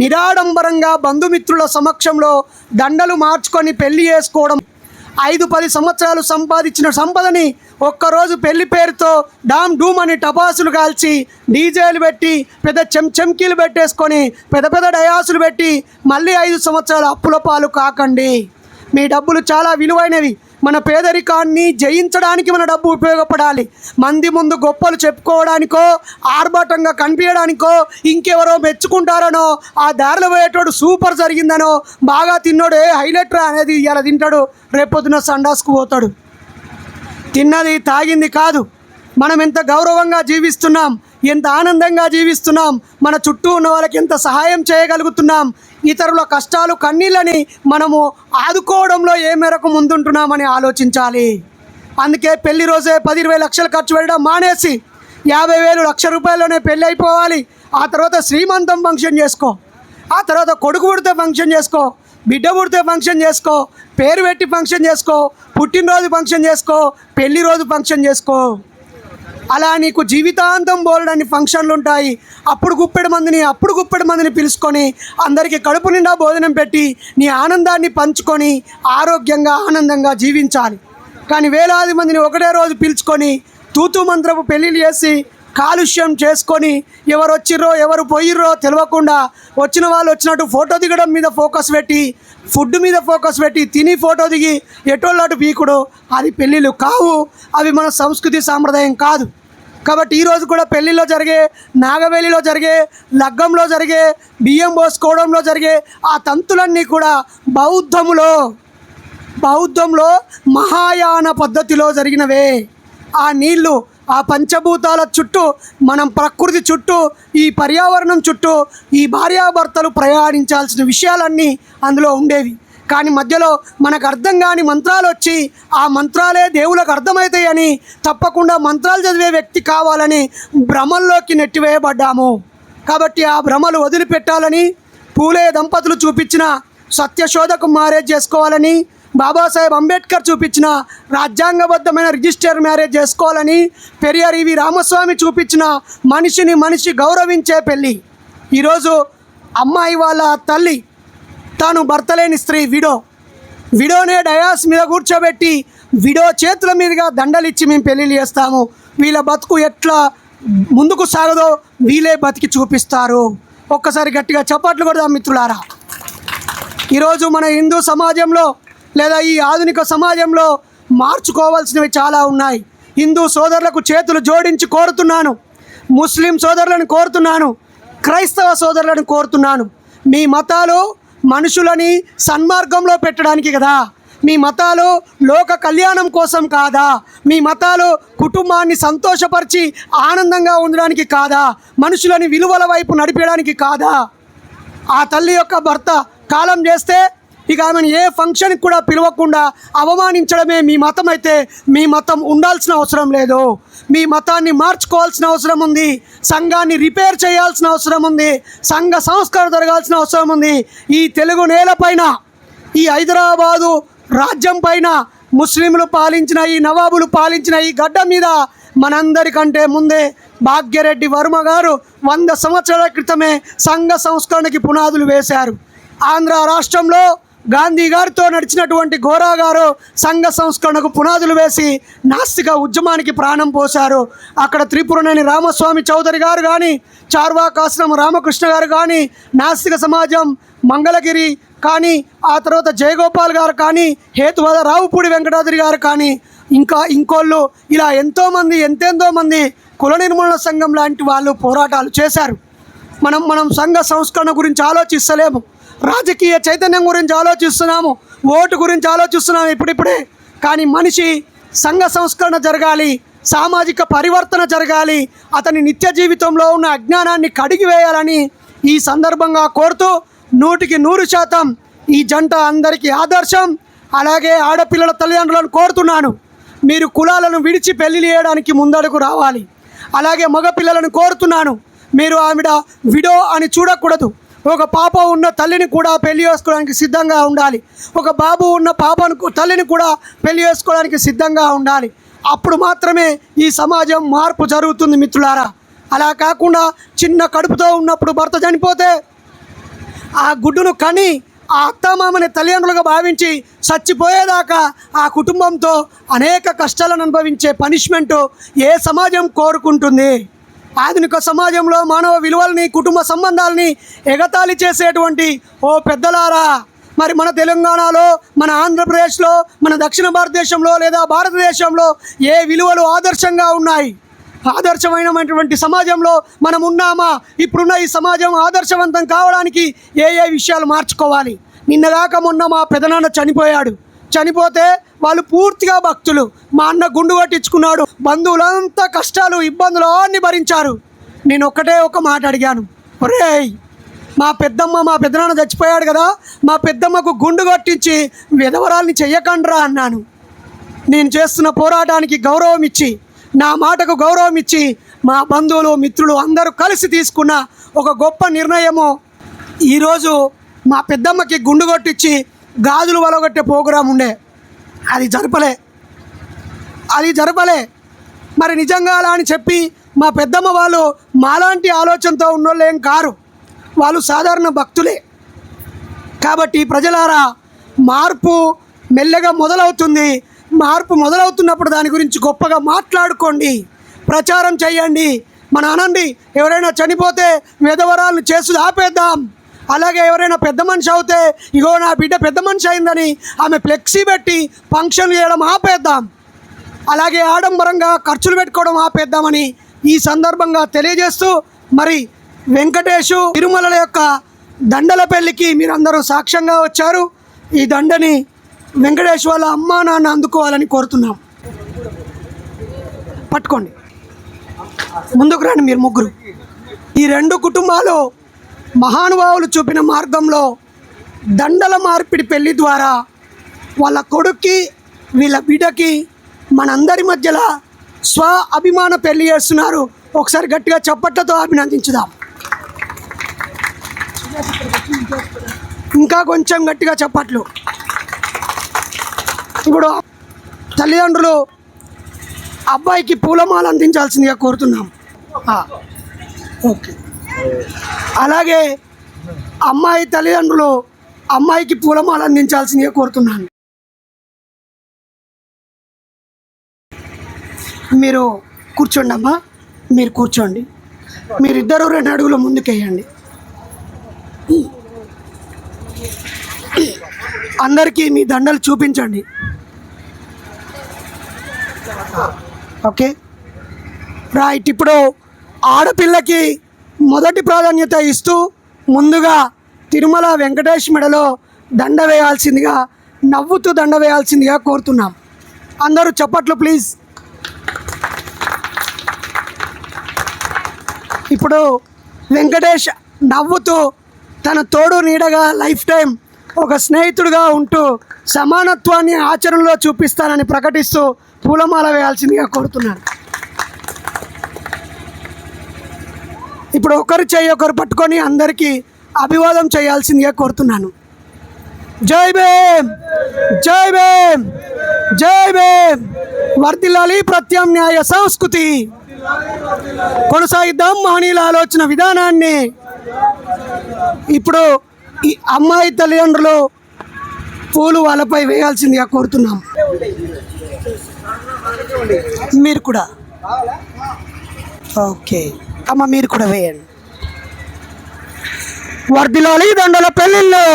నిరాడంబరంగా బంధుమిత్రుల సమక్షంలో దండలు మార్చుకొని పెళ్లి చేసుకోవడం, 5-10 సంవత్సరాలు సంపాదించిన సంపదని ఒక్కరోజు పెళ్లి పేరుతో డామ్ డూమ్ అని టపాసులు కాల్చి డీజేలు పెట్టి పెద్ద చెంకీలు పెట్టేసుకొని పెద్ద డయాసులు పెట్టి మళ్ళీ 5 సంవత్సరాలు అప్పుల పాలు కాకండి. మీ డబ్బులు చాలా విలువైనవి. మన పేదరికాన్ని జయించడానికి మన డబ్బు ఉపయోగపడాలి. మంది ముందు గొప్పలు చెప్పుకోవడానికో, ఆర్భాటంగా కనిపించడానికో, ఇంకెవరో మెచ్చుకుంటారనో, ఆ దారిలో పోయేటోడు సూపర్ జరిగిందనో, బాగా తిన్నాడు హైలైట్ రా అనేది ఇలా తింటాడు, రేపొద్దున సండాస్కు పోతాడు. తిన్నది తాగింది కాదు, మనం ఎంత గౌరవంగా జీవిస్తున్నాం, ఎంత ఆనందంగా జీవిస్తున్నాం, మన చుట్టూ ఉన్న వాళ్ళకి ఎంత సహాయం చేయగలుగుతున్నాం, ఇతరుల కష్టాలు కన్నీళ్ళని మనము ఆదుకోవడంలో ఏ మేరకు ముందుంటున్నామని ఆలోచించాలి. అందుకే పెళ్లి రోజే 10-20 లక్షలు ఖర్చు పెట్టడం మానేసి 50,000 1,00,000 రూపాయల్లోనే పెళ్ళి అయిపోవాలి. ఆ తర్వాత శ్రీమంతం ఫంక్షన్ చేసుకో, ఆ తర్వాత కొడుకు పుడితే ఫంక్షన్ చేసుకో, బిడ్డ పుడితే ఫంక్షన్ చేసుకో, పేరు పెట్టి ఫంక్షన్ చేసుకో, పుట్టినరోజు ఫంక్షన్ చేసుకో, పెళ్లి రోజు ఫంక్షన్ చేసుకో. అలా నీకు జీవితాంతం బోలెడన్ని ఫంక్షన్లు ఉంటాయి. అప్పుడు గుప్పెడు మందిని పిలుచుకొని అందరికీ కడుపు నిండా భోజనం పెట్టి నీ ఆనందాన్ని పంచుకొని ఆరోగ్యంగా ఆనందంగా జీవించాలి. కానీ వేలాది మందిని ఒకటే రోజు పిలుచుకొని తూతూ మంత్రపు పెళ్ళిళ్ళు చేసి కాలుష్యం చేసుకొని ఎవరు వచ్చిర్రో ఎవరు పోయిర్రో తెలియకుండా వచ్చిన వాళ్ళు వచ్చినట్టు ఫోటో దిగడం మీద ఫోకస్ పెట్టి, ఫుడ్ మీద ఫోకస్ పెట్టి తిని ఫోటో దిగి ఎటోళ్ళటు పీకుడు, అది పెళ్ళిళ్ళు కావు. అవి మన సంస్కృతి సాంప్రదాయం కాదు. కాబట్టి ఈరోజు కూడా పెళ్ళిలో జరిగే, నాగవేలిలో జరిగే, లగ్గంలో జరిగే, బియ్యం పోసుకోవడంలో జరిగే ఆ తంతులన్నీ కూడా బౌద్ధంలో మహాయాన పద్ధతిలో జరిగినవే. ఆ నీళ్లు, ఆ పంచభూతాల చుట్టూ, మనం ప్రకృతి చుట్టూ, ఈ పర్యావరణం చుట్టూ ఈ భార్యాభర్తలు ప్రయాణించాల్సిన విషయాలన్నీ అందులో ఉండేవి. కానీ మధ్యలో మనకు అర్థం కాని మంత్రాలు వచ్చి ఆ మంత్రాలే దేవులకు అర్థమవుతాయని తప్పకుండా మంత్రాలు చదివే వ్యక్తి కావాలని భ్రమల్లోకి నెట్టివేయబడ్డాము. కాబట్టి ఆ భ్రమలు వదిలిపెట్టాలని పూలే దంపతులు చూపించిన సత్యశోధకు మ్యారేజ్ చేసుకోవాలని, బాబాసాహెబ్ అంబేద్కర్ చూపించిన రాజ్యాంగబద్ధమైన రిజిస్టర్ మ్యారేజ్ చేసుకోవాలని, పెరియార్ ఈవి రామస్వామి చూపించిన మనిషి గౌరవించే పెళ్ళి. ఈరోజు అమ్మాయి వాళ్ళ తల్లి తాను భర్త లేని స్త్రీ విడోనే డయాస్ మీద కూర్చోబెట్టి విడో చేతుల మీదుగా దండలిచ్చి మేము పెళ్ళిళ్ళు చేస్తాము, వీళ్ళ బతుకు ఎట్లా ముందుకు సాగదో వీళ్ళే బతికి చూపిస్తారు. ఒక్కసారి గట్టిగా చప్పట్లు కొడదాం మిత్రులారా. ఈరోజు మన హిందూ సమాజంలో లేదా ఈ ఆధునిక సమాజంలో మార్చుకోవాల్సినవి చాలా ఉన్నాయి. హిందూ సోదరులకు చేతులు జోడించి కోరుతున్నాను, ముస్లిం సోదరులను కోరుతున్నాను, క్రైస్తవ సోదరులను కోరుతున్నాను. మీ మతాలు మనుషులని సన్మార్గంలో పెట్టడానికి కదా, మీ మతాలు లోక కళ్యాణం కోసం కాదా, మీ మతాలు కుటుంబాన్ని సంతోషపరిచి ఆనందంగా ఉండడానికి కాదా, మనుషులని విలువల వైపు నడిపేయడానికి కాదా? ఆ తల్లి యొక్క భర్త కాలం చేస్తే ఇక ఆమెను ఏ ఫంక్షన్కి కూడా పిలవకుండా అవమానించడమే మీ మతం అయితే మీ మతం ఉండాల్సిన అవసరం లేదు. మీ మతాన్ని మార్చుకోవాల్సిన అవసరం ఉంది. సంఘాన్ని రిపేర్ చేయాల్సిన అవసరం ఉంది. సంఘ సంస్కారం జరగాల్సిన అవసరం ఉంది. ఈ తెలుగు నేలపైన, ఈ హైదరాబాదు రాజ్యం పైన ముస్లింలు పాలించిన, ఈ నవాబులు పాలించిన ఈ గడ్డ మీద మనందరికంటే ముందే భాగ్యరెడ్డి వర్మ గారు 100 సంవత్సరాల క్రితమే సంఘ సంస్కరణకి పునాదులు వేశారు. ఆంధ్ర రాష్ట్రంలో గాంధీ గారితో నడిచినటువంటి గోరా గారు సంఘ సంస్కరణకు పునాదులు వేసి నాస్తిక ఉద్యమానికి ప్రాణం పోశారు. అక్కడ త్రిపురనేని రామస్వామి చౌదరి గారు కానీ, చార్వాకాశ్రమ రామకృష్ణ గారు కానీ, నాస్తిక సమాజం మంగళగిరి కానీ, ఆ తర్వాత జయగోపాల్ గారు కానీ, హేతువాద రావుపూడి వెంకటాద్రి గారు కానీ, ఇంకా ఇంకోళ్ళు ఇలా ఎంతెంతో మంది కుల నిర్మూలన సంఘం లాంటి వాళ్ళు పోరాటాలు చేశారు. మనం సంఘ సంస్కరణ గురించి ఆలోచిస్తలేము. రాజకీయ చైతన్యం గురించి ఆలోచిస్తున్నాము. ఓటు గురించి ఆలోచిస్తున్నాము ఇప్పుడిప్పుడే. కానీ మనిషి సంఘ సంస్కరణ జరగాలి, సామాజిక పరివర్తన జరగాలి, అతని నిత్య జీవితంలో ఉన్న అజ్ఞానాన్ని కడిగివేయాలని ఈ సందర్భంగా కోరుతూ 100% ఈ జంట అందరికీ ఆదర్శం. అలాగే ఆడపిల్లల తల్లిదండ్రులను కోరుతున్నాను, మీరు కులాలను విడిచి పెళ్లి చేయడానికి ముందడుగు రావాలి. అలాగే మగపిల్లలను కోరుతున్నాను, మీరు ఆవిడ విడో అని చూడకూడదు. ఒక పాప ఉన్న తల్లిని కూడా పెళ్లి చేసుకోవడానికి సిద్ధంగా ఉండాలి. ఒక బాబు ఉన్న పాపను తల్లిని కూడా పెళ్లి చేసుకోవడానికి సిద్ధంగా ఉండాలి. అప్పుడు మాత్రమే ఈ సమాజం మార్పు జరుగుతుంది మిత్రులారా. అలా కాకుండా చిన్న కడుపుతో ఉన్నప్పుడు భర్త చనిపోతే ఆ గుడ్డును కని ఆ అత్తమామని తల్లిదండ్రులుగా భావించి చచ్చిపోయేదాకా ఆ కుటుంబంతో అనేక కష్టాలను అనుభవించే పనిష్మెంటు ఏ సమాజం కోరుకుంటుంది? ఆధునిక సమాజంలో మానవ విలువల్ని, కుటుంబ సంబంధాలని ఎగతాళి చేసేటువంటి ఓ పెద్దలారా, మరి మన తెలంగాణలో, మన ఆంధ్రప్రదేశ్లో, మన దక్షిణ భారతదేశంలో లేదా భారతదేశంలో ఏ విలువలు ఆదర్శంగా ఉన్నాయి? ఆదర్శమైనటువంటి సమాజంలో మనం ఉన్నామా? ఇప్పుడున్న ఈ సమాజం ఆదర్శవంతం కావడానికి ఏ విషయాలు మార్చుకోవాలి? నిన్నగాక మొన్న మా పెదనాన్న చనిపోతే వాళ్ళు పూర్తిగా భక్తులు. మా అన్న గుండు కొట్టించుకున్నాడు. బంధువులంతా కష్టాలు, ఇబ్బందులు అన్నీ భరించారు. నేను ఒక మాట అడిగాను, ఒరేయ్ మా పెద్దనాన్న చచ్చిపోయాడు కదా, మా పెద్దమ్మకు గుండు కొట్టించి విధవరాల్ని చెయ్యకండ్రా అన్నాను. నేను చేస్తున్న పోరాటానికి గౌరవం ఇచ్చి, నా మాటకు గౌరవం ఇచ్చి మా బంధువులు, మిత్రులు అందరూ కలిసి తీసుకున్న ఒక గొప్ప నిర్ణయము. ఈరోజు మా పెద్దమ్మకి గుండు కొట్టించి గాజులు వలగొట్టే ప్రోగ్రాం ఉండే, అది జరపలే. మరి నిజంగా అలా అని చెప్పి మా పెద్దమ్మ వాళ్ళు మాలాంటి ఆలోచనతో ఉన్నోళ్ళు ఏం కారు, వాళ్ళు సాధారణ భక్తులే. కాబట్టి ప్రజలారా, మార్పు మెల్లగా మొదలవుతుంది. మార్పు మొదలవుతున్నప్పుడు దాని గురించి గొప్పగా మాట్లాడుకోండి, ప్రచారం చేయండి. మన అనండి, ఎవరైనా చనిపోతే విధవరాలను చేసుడు ఆపేద్దాం. అలాగే ఎవరైనా పెద్ద మనిషి అవుతే, ఇగో నా బిడ్డ పెద్ద మనిషి అయిందని ఆమె ఫ్లెక్సీ పెట్టి ఫంక్షన్ చేయడం ఆపేద్దాం. అలాగే ఆడంబరంగా ఖర్చులు పెట్టుకోవడం ఆపేద్దామని ఈ సందర్భంగా తెలియజేస్తూ, మరి వెంకటేషు తిరుమల యొక్క దండల పెళ్లికి మీరందరూ సాక్ష్యంగా వచ్చారు. ఈ దండని వెంకటేష్ వాళ్ళ అమ్మా నాన్న అందుకోవాలని కోరుతున్నాం. పట్టుకోండి, ముందుకు రండి మీరు ముగ్గురు. ఈ 2 కుటుంబాలు మహానుభావులు చూపిన మార్గంలో దండల మార్పిడి పెళ్లి ద్వారా వాళ్ళ కొడుక్కి, వీళ్ళ బిడ్డకి మనందరి మధ్యలో స్వ అభిమాన పెళ్లి చేస్తున్నారు. ఒకసారి గట్టిగా చప్పట్లతో అభినందించుదాం. ఇంకా కొంచెం గట్టిగా చప్పట్లు. ఇప్పుడు తల్లిదండ్రులు అబ్బాయికి పూలమాల అందించాల్సిందిగా కోరుతున్నాం. ఓకే. అలాగే అమ్మాయి తల్లిదండ్రులు అమ్మాయికి పూలమాల అందించాల్సిందిగా కోరుతున్నాను. మీరు కూర్చోండి అమ్మా, మీరు కూర్చోండి. మీరిద్దరూ 2 అడుగులు ముందుకేయండి. అందరికీ మీ దండలు చూపించండి. Okay right. ఇప్పుడు ఆడపిల్లకి మొదటి ప్రాధాన్యత ఇస్తూ ముందుగా తిరుమల వెంకటేష్ మెడలో దండ వేయాల్సిందిగా, నవ్వుతూ దండ వేయాల్సిందిగా కోరుతున్నాం. అందరూ చప్పట్లు ప్లీజ్. ఇప్పుడు వెంకటేష్ నవ్వుతూ తన తోడు నీడగా లైఫ్ టైం ఒక స్నేహితుడిగా ఉంటూ సమానత్వాన్ని ఆచరణలో చూపిస్తానని ప్రకటిస్తూ పూలమాల వేయాల్సిందిగా కోరుతున్నాను. ఇప్పుడు ఒకరు చేయి ఒకరు పట్టుకొని అందరికీ అభివాదం చేయాల్సిందిగా కోరుతున్నాను. జై భీమ్, జై భీమ్, జై భీమ్. వర్ధిల్లాలి ప్రత్యామ్నాయ సంస్కృతి, కొనసాగిద్దాం మహనీయుల ఆలోచన విధానాన్ని. ఇప్పుడు ఈ అమ్మాయి తల్లిదండ్రులు పూలు వాళ్ళపై వేయాల్సిందిగా కోరుతున్నాం. మీరు కూడా ఓకే అమ్మ, మీరు కూడా వేయండి. వర్ధిల్లాలి దండల పెళ్ళిళ్ళు,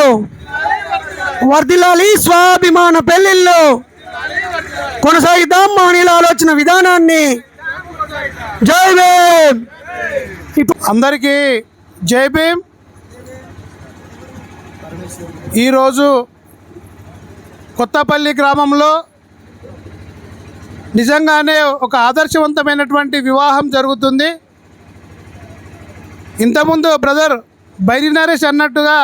వర్ధిల్లాలి స్వాభిమాన పెళ్ళిళ్ళు, కొనసాగిద్దాం మహనీయుల ఆలోచన విధానాన్ని. జై భీమ్.
అందరికీ జై భీమ్. ఈరోజు కొత్తపల్లి గ్రామంలో నిజంగానే ఒక ఆదర్శవంతమైనటువంటి వివాహం జరుగుతుంది. ఇంతకుముందు బ్రదర్ బైరి నరేష్ అన్నట్టుగా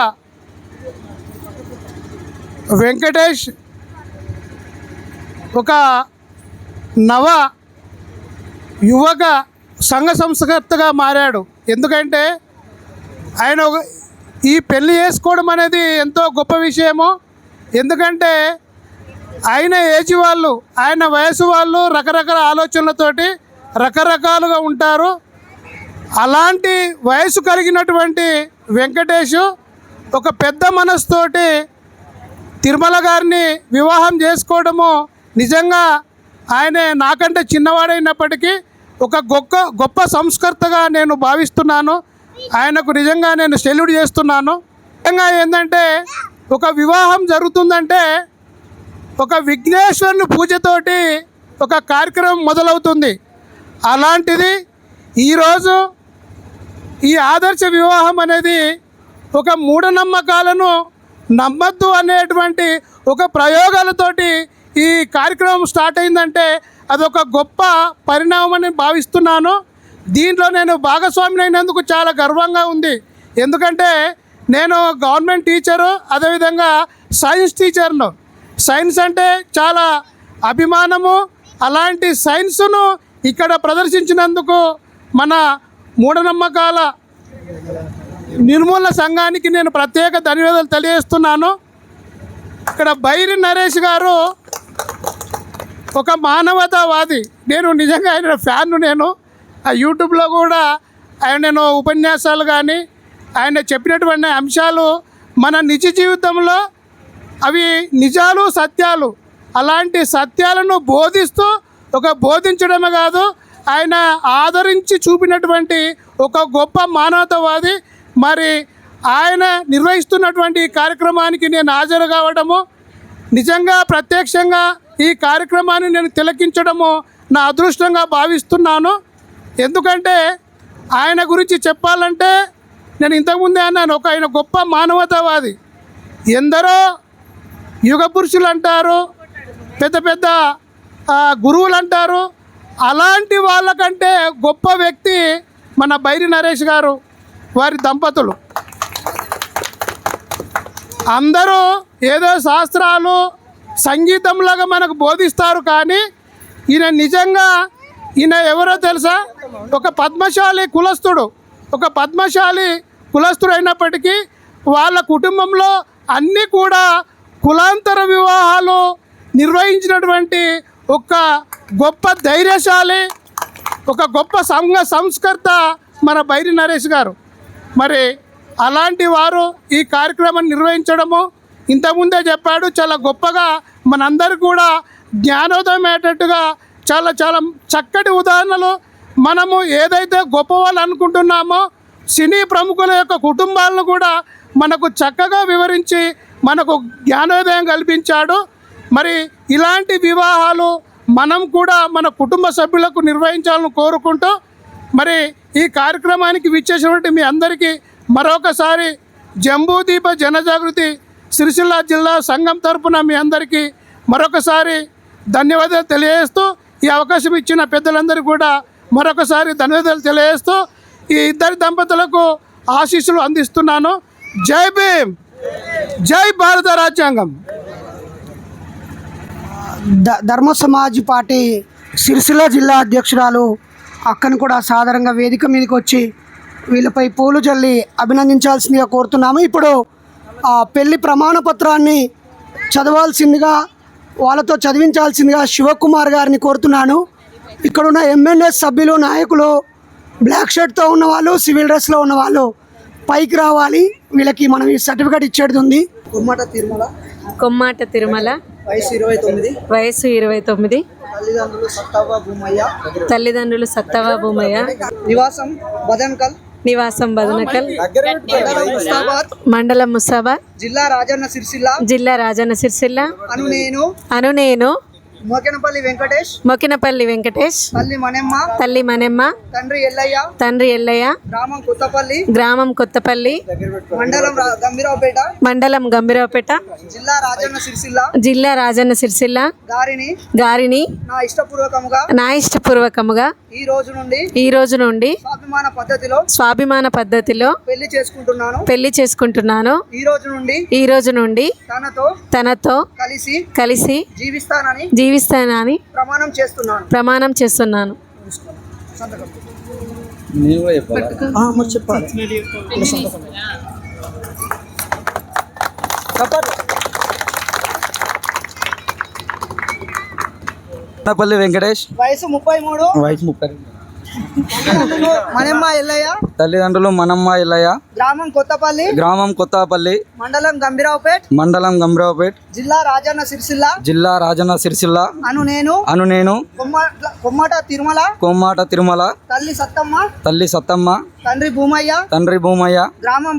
వెంకటేష్ ఒక నవ యువక సంఘ సంస్కర్తగా మారాడు. ఎందుకంటే ఆయన ఈ పెళ్ళి చేసుకోవడం అనేది ఎంతో గొప్ప విషయము. ఎందుకంటే ఆయన ఏజ్ వాళ్ళు, ఆయన వయసు వాళ్ళు రకరకాల ఆలోచనలతోటి రకరకాలుగా ఉంటారు. అలాంటి వయసు కలిగినటువంటి వెంకటేష్ ఒక పెద్ద మనసుతోటి తిరుమల గారిని వివాహం చేసుకోవడము నిజంగా ఆయన నాకంటే చిన్నవాడైనప్పటికీ ఒక గొప్ప సంస్కర్తగా నేను భావిస్తున్నాను. ఆయనకు నిజంగా నేను సెల్యూట్ చేస్తున్నాను. నిజంగా ఏంటంటే ఒక వివాహం జరుగుతుందంటే ఒక విఘ్నేశ్వరుని పూజతోటి ఒక కార్యక్రమం మొదలవుతుంది. అలాంటిది ఈరోజు ఈ ఆదర్శ వివాహం అనేది ఒక మూఢనమ్మకాలను నమ్మద్దు అనేటువంటి ఒక ప్రయోగాలతోటి ఈ కార్యక్రమం స్టార్ట్ అయిందంటే అదొక గొప్ప పరిణామం భావిస్తున్నాను. దీంట్లో నేను భాగస్వామిని అయినందుకు చాలా గర్వంగా ఉంది. ఎందుకంటే నేను గవర్నమెంట్ టీచరు, అదేవిధంగా సైన్స్ టీచర్ను. సైన్స్ అంటే చాలా అభిమానము. అలాంటి సైన్స్ను ఇక్కడ ప్రదర్శించినందుకు మన మూఢనమ్మకాల నిర్మూలన సంఘానికి నేను ప్రత్యేక ధన్యవాదాలు తెలియజేస్తున్నాను. ఇక్కడ బైరి నరేష్ గారు ఒక మానవతావాది. నేను నిజంగా ఆయన ఫ్యాన్ను. నేను ఆ యూట్యూబ్లో కూడా నేను ఉపన్యాసాలు కానీ ఆయన చెప్పినటువంటి అంశాలు మన నిజ జీవితంలో అవి నిజాలు సత్యాలు, అలాంటి సత్యాలను బోధిస్తూ బోధించడమే కాదు ఆయన ఆదరించి చూపినటువంటి ఒక గొప్ప మానవతావాది. మరి ఆయన నిర్వహిస్తున్నటువంటి కార్యక్రమానికి నేను హాజరు కావడము, నిజంగా ప్రత్యక్షంగా ఈ కార్యక్రమాన్ని నేను తిలకించడము నా అదృష్టంగా భావిస్తున్నాను. ఎందుకంటే ఆయన గురించి చెప్పాలంటే నేను ఇంతకుముందే అన్నాను, ఆయన గొప్ప మానవతావాది. ఎందరో యుగ పురుషులు అంటారు, పెద్ద పెద్ద గురువులు అంటారు. అలాంటి వాళ్ళకంటే గొప్ప వ్యక్తి మన బైరి నరేష్ గారు, వారి దంపతులు. అందరూ ఏదో శాస్త్రాలు సంగీతంలాగా మనకు బోధిస్తారు, కానీ ఈయన నిజంగా ఈయన ఎవరో తెలుసా? ఒక పద్మశాలి కులస్తుడు అయినప్పటికీ వాళ్ళ కుటుంబంలో అన్నీ కూడా కులాంతర వివాహాలు నిర్వహించినటువంటి ఒక గొప్ప ధైర్యశాలి, ఒక గొప్ప సంఘ సంస్కర్త మన బైరి నరేష్ గారు. మరి అలాంటి వారు ఈ కార్యక్రమాన్ని నిర్వహించడము ఇంతకుముందే చెప్పాడు, చాలా గొప్పగా మనందరికీ కూడా జ్ఞానోదయం అయ్యేటట్టుగా చాలా చాలా చక్కటి ఉదాహరణలు. మనము ఏదైతే గొప్పవాళ్ళు అనుకుంటున్నామో సినీ ప్రముఖుల యొక్క కుటుంబాలను కూడా మనకు చక్కగా వివరించి మనకు జ్ఞానోదయం కల్పించాడు. మరి ఇలాంటి వివాహాలు మనం కూడా మన కుటుంబ సభ్యులకు నిర్వహించాలని కోరుకుంటూ మరి ఈ కార్యక్రమానికి విచ్చేసినటువంటి మీ అందరికీ మరొకసారి జంబూదీప జనజాగృతి సిరిసిల్ల జిల్లా సంఘం తరపున మీ అందరికీ మరొకసారి ధన్యవాదాలు తెలియజేస్తూ, ఈ అవకాశం ఇచ్చిన పెద్దలందరికీ కూడా మరొకసారి ధన్యవాదాలు తెలియజేస్తూ ఈ ఇద్దరి దంపతులకు ఆశీస్సులు అందిస్తున్నాను. జై భీమ్, జై భారత రాజ్యాంగం.
ధర్మ సమాజ్ పార్టీ సిరిసిల్ల జిల్లా అధ్యక్షురాలు అక్కను కూడా సాధారణంగా వేదిక మీదకి వచ్చి వీళ్ళపై పూలు జల్లి అభినందించాల్సిందిగా కోరుతున్నాము. ఇప్పుడు పెళ్లి ప్రమాణ పత్రాన్ని చదవాల్సిందిగా వాళ్ళతో చదివించాల్సిందిగా శివకుమార్ గారిని కోరుతున్నాను. ఇక్కడున్న ఎంఎన్ఎస్ సభ్యులు, నాయకులు, బ్లాక్ షర్ట్తో ఉన్న వాళ్ళు, సివిల్ డ్రెస్లో ఉన్న వాళ్ళు పైకి రావాలి. వీళ్ళకి మనం ఈ సర్టిఫికేట్ ఇచ్చేది ఉంది.
కొమ్మాట తిరుమల వయసు 29, తల్లిదండ్రులు సత్తవ భూమయ్య, నివాసం బదనకల్, మండలం ముస్తాబాద్, జిల్లా రాజన్న సిరిసిల్ల, అను నేను మొకినపల్లి వెంకటేష్, తల్లి మನೆమ్మ, తండ్రి ఎల్లయ్య, గ్రామం కొత్తపల్లి, మండలం గంభీరావుపేట, జిల్లా రాజన్న సిరిసిల్ల గారిని నా ఇష్టపూర్వకముగా ఈ రోజు నుండి స్వాభిమాన పద్ధతిలో పెళ్లి చేసుకుంటున్నాను. ఈ రోజు నుండి తనతో కలిసి జీవిస్తానని ప్రమాణం చేస్తున్నాను.
పల్లి వెంకటేష్,
వయసు 33, మನೆమ్మ ఎల్లయ్య,
తల్లిదండ్రులు మనమ్మ ఎల్లయ్య,
గ్రామం కొత్తపల్లి, మండలం గంభీరావుపేట్, జిల్లా రాజన్న సిరిసిల్ల, అను నేను కొమ్మాట తిరుమల, తల్లి సత్తమ్మ, తండ్రి భూమయ్య, గ్రామం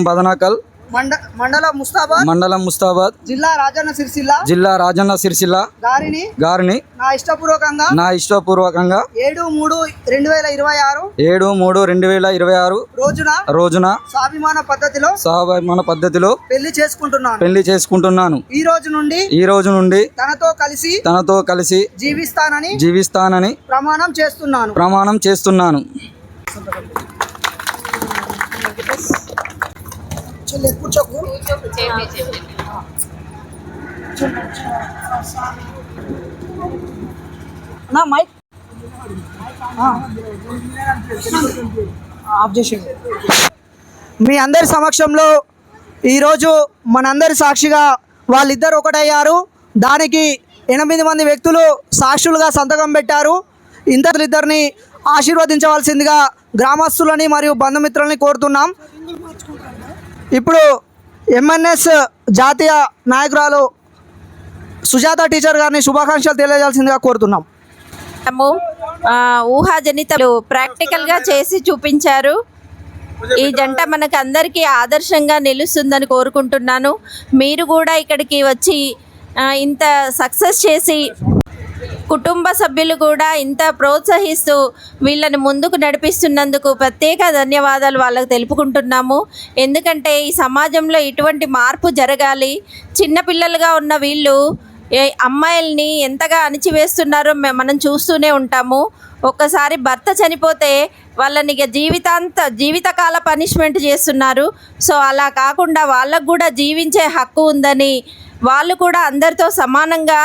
బదనకల్, మండలం ముస్తాబాద్, జిల్లా రాజన్న సిరిసిల్ల గారిని నా ఇష్టపూర్వకంగా 7/3/2026 రోజున స్వాభిమాన పద్ధతిలో పెళ్లి చేసుకుంటున్నాను. ఈ రోజు నుండి తనతో కలిసి జీవిస్తానని ప్రమాణం చేస్తున్నాను. మీ అందరి సమక్షంలో ఈరోజు మనందరి సాక్షిగా వాళ్ళిద్దరు ఒకటయ్యారు. దానికి 8 మంది వ్యక్తులు సాక్షులుగా సంతకం పెట్టారు. ఇద్దరిని ఆశీర్వదించవలసిందిగా గ్రామస్తులని మరియు బంధుమిత్రులని కోరుతున్నాం. ఇప్పుడు ఎంఎన్ఎస్ జాతీయ నాయకురాలు సుజాత టీచర్ గారిని శుభాకాంక్షలు తెలియజేయాల్సిందిగా కోరుతున్నాం.
ఊహాజనితలు ప్రాక్టికల్గా చేసి చూపించారు. ఈ జంట మనకు అందరికీ ఆదర్శంగా నిలుస్తుందని కోరుకుంటున్నాను. మీరు కూడా ఇక్కడికి వచ్చి ఇంత సక్సెస్ చేసి కుటుంబ సభ్యులు కూడా ఇంత ప్రోత్సహిస్తూ వీళ్ళని ముందుకు నడిపిస్తున్నందుకు ప్రత్యేక ధన్యవాదాలు వాళ్ళకు తెలుపుకుంటున్నాము. ఎందుకంటే ఈ సమాజంలో ఇటువంటి మార్పు జరగాలి. చిన్నపిల్లలుగా ఉన్న వీళ్ళు అమ్మాయిల్ని ఎంతగా అణిచివేస్తున్నారో మనం చూస్తూనే ఉంటాము. ఒక్కసారి భర్త చనిపోతే వాళ్ళని జీవితకాల పనిష్మెంట్ చేస్తున్నారు. సో అలా కాకుండా వాళ్ళకు కూడా జీవించే హక్కు ఉందని, వాళ్ళు కూడా అందరితో సమానంగా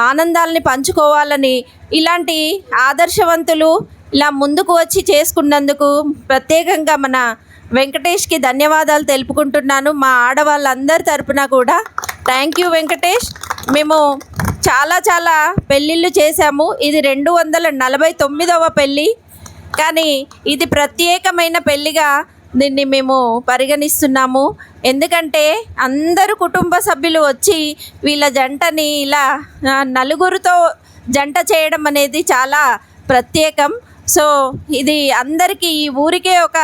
ఆనందాలని పంచుకోవాలని ఇలాంటి ఆదర్శవంతులు ఇలా ముందుకు వచ్చి చేసుకున్నందుకు ప్రత్యేకంగా మన వెంకటేష్కి ధన్యవాదాలు తెలుపుకుంటున్నాను. మా ఆడవాళ్ళందరి తరపున కూడా థ్యాంక్ యూ వెంకటేష్. మేము చాలా పెళ్ళిళ్ళు చేశాము. ఇది 249వ పెళ్ళి, కానీ ఇది ప్రత్యేకమైన పెళ్ళిగా దీన్ని మేము పరిగణిస్తున్నాము. ఎందుకంటే అందరు కుటుంబ సభ్యులు వచ్చి వీళ్ళ జంటని ఇలా నలుగురితో జంట చేయడం అనేది చాలా ప్రత్యేకం. సో ఇది అందరికీ ఈ ఊరికే ఒక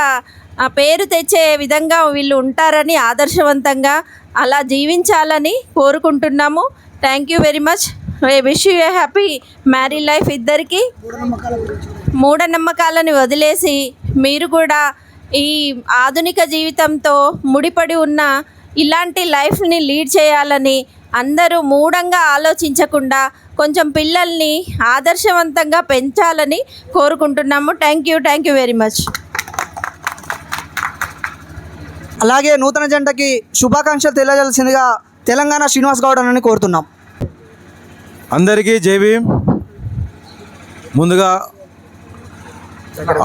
పేరు తెచ్చే విధంగా వీళ్ళు ఉంటారని, ఆదర్శవంతంగా అలా జీవించాలని కోరుకుంటున్నాము. Thank you very much. I wish you A happy marry life. ఇద్దరికి మూఢనమ్మకాలను వదిలేసి మీరు కూడా ఈ ఆధునిక జీవితంతో ముడిపడి ఉన్న ఇలాంటి లైఫ్ని లీడ్ చేయాలని, అందరూ మూఢంగా ఆలోచించకుండా కొంచెం పిల్లల్ని ఆదర్శవంతంగా పెంచాలని కోరుకుంటున్నాము. Thank you very much.
అలాగే నూతన జంటకి శుభాకాంక్షలు తెలియజేయాల్సిందిగా తెలంగాణ శ్రీనివాస్ గౌడ్ అని కోరుతున్నాం.
అందరికీ జై భీమ్. ముందుగా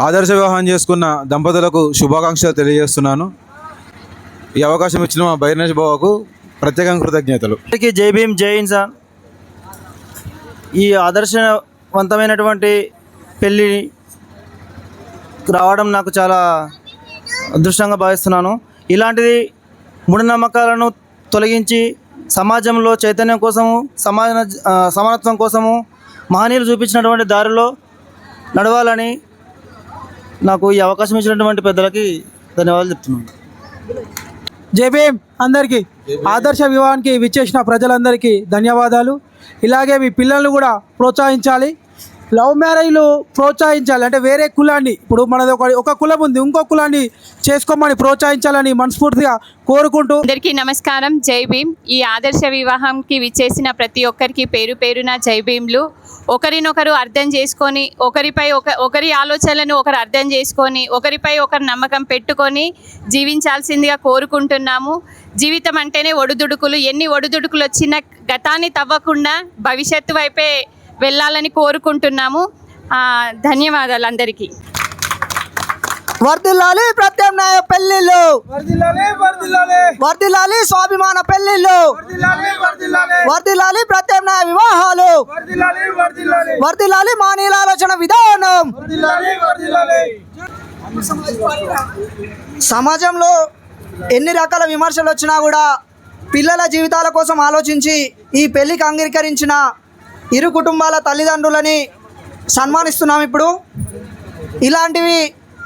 ఆదర్శ వివాహం చేసుకున్న దంపతులకు శుభాకాంక్షలు తెలియజేస్తున్నాను. ఈ అవకాశం ఇచ్చిన మా బైర్నేష్ బాబాకు ప్రత్యేకంగా కృతజ్ఞతలు.
అందరికీ జై భీమ్, జై ఇన్సాన్. ఈ ఆదర్శవంతమైనటువంటి పెళ్ళి రావడం నాకు చాలా అదృష్టంగా భావిస్తున్నాను. ఇలాంటిది మూఢనమ్మకాలను తొలగించి సమాజంలో చైతన్యం కోసము, సమానత్వం కోసము మహనీయులు చూపించినటువంటి దారిలో నడవాలని నాకు ఈ అవకాశం ఇచ్చినటువంటి పెద్దలకి ధన్యవాదాలు చెప్తున్నాను.
జై భీమ్ అందరికీ. ఆదర్శ వివాహానికి విచ్చేసిన ప్రజలందరికీ ధన్యవాదాలు. ఇలాగే మీ పిల్లల్ని కూడా ప్రోత్సహించాలి. లవ్ మ్యారేజ్లు ప్రోత్సహించాలి. అంటే వేరే కులాన్ని, ఇప్పుడు మనది ఒక కులం ఉంది, ఇంకో కులాన్ని చేసుకోమని ప్రోత్సహించాలని మనస్ఫూర్తిగా కోరుకుంటూ
అందరికీ నమస్కారం, జై భీమ్. ఈ ఆదర్శ వివాహంకి విచ్చేసిన ప్రతి ఒక్కరికి పేరు పేరున జై భీమ్లు. ఒకరినొకరు అర్థం చేసుకొని, ఒకరి ఆలోచనలను ఒకరు అర్థం చేసుకొని, ఒకరిపై ఒకరు నమ్మకం పెట్టుకొని జీవించాల్సిందిగా కోరుకుంటున్నాము. జీవితం అంటేనే ఒడిదుడుకులు. ఎన్ని ఒడిదుడుకులు వచ్చినా గతాన్ని తవ్వకుండా భవిష్యత్తు వైపే వెళ్ళాలని కోరుకుంటున్నాము. ధన్యవాదాలు అందరికీ.
వర్ధిల్లాలి ప్రత్యామ్నాయ పెళ్లిళ్ళు, వర్ధిల్లాలి స్వాభిమాన పెళ్లిళ్ళు, వర్ధిల్లాలి ప్రత్యామ్నాయ వివాహాలు, వర్ధిల్లాలి మానీయుల ఆలోచన విధానం. సమాజంలో ఎన్ని రకాల విమర్శలు వచ్చినా కూడా పిల్లల జీవితాల కోసం ఆలోచించి ఈ పెళ్లికి అంగీకరించిన ఇరు కుటుంబాల తల్లిదండ్రులని సన్మానిస్తున్నాం. ఇప్పుడు ఇలాంటివి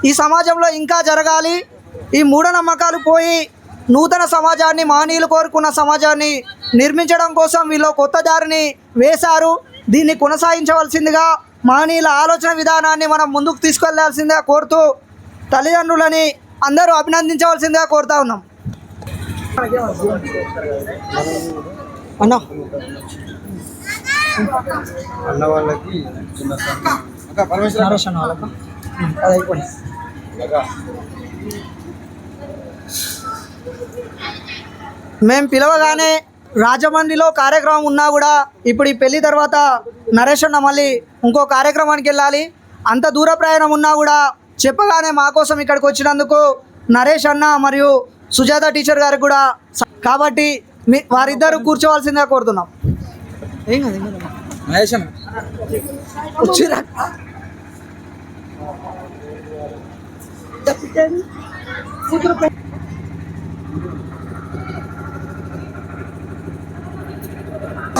ఈ సమాజంలో ఇంకా జరగాలి. ఈ మూఢనమ్మకాలు పోయి నూతన సమాజాన్ని, మహనీయులు కోరుకున్న సమాజాన్ని నిర్మించడం కోసం వీళ్ళు కొత్త దారిని వేశారు. దీన్ని కొనసాగించవలసిందిగా, మహనీయుల ఆలోచన విధానాన్ని మనం ముందుకు తీసుకెళ్లాల్సిందిగా కోరుతూ తల్లిదండ్రులని అందరూ అభినందించవలసిందిగా కోరుతా ఉన్నాం. అన్నా మేము పిలవగానే రాజమండ్రిలో కార్యక్రమం ఉన్నా కూడా ఇప్పుడు ఈ పెళ్లి తర్వాత నరేష్ అన్న మళ్ళీ ఇంకో కార్యక్రమానికి వెళ్ళాలి. అంత దూర ప్రయాణం ఉన్నా కూడా చెప్పగానే మా కోసం ఇక్కడికి వచ్చినందుకు నరేష్ అన్న మరియు సుజాత టీచర్ గారికి కూడా కాబట్టి వారిద్దరూ కూర్చోవలసిందిగా కోరుతున్నాం. ఏం కాదు వచ్చిరా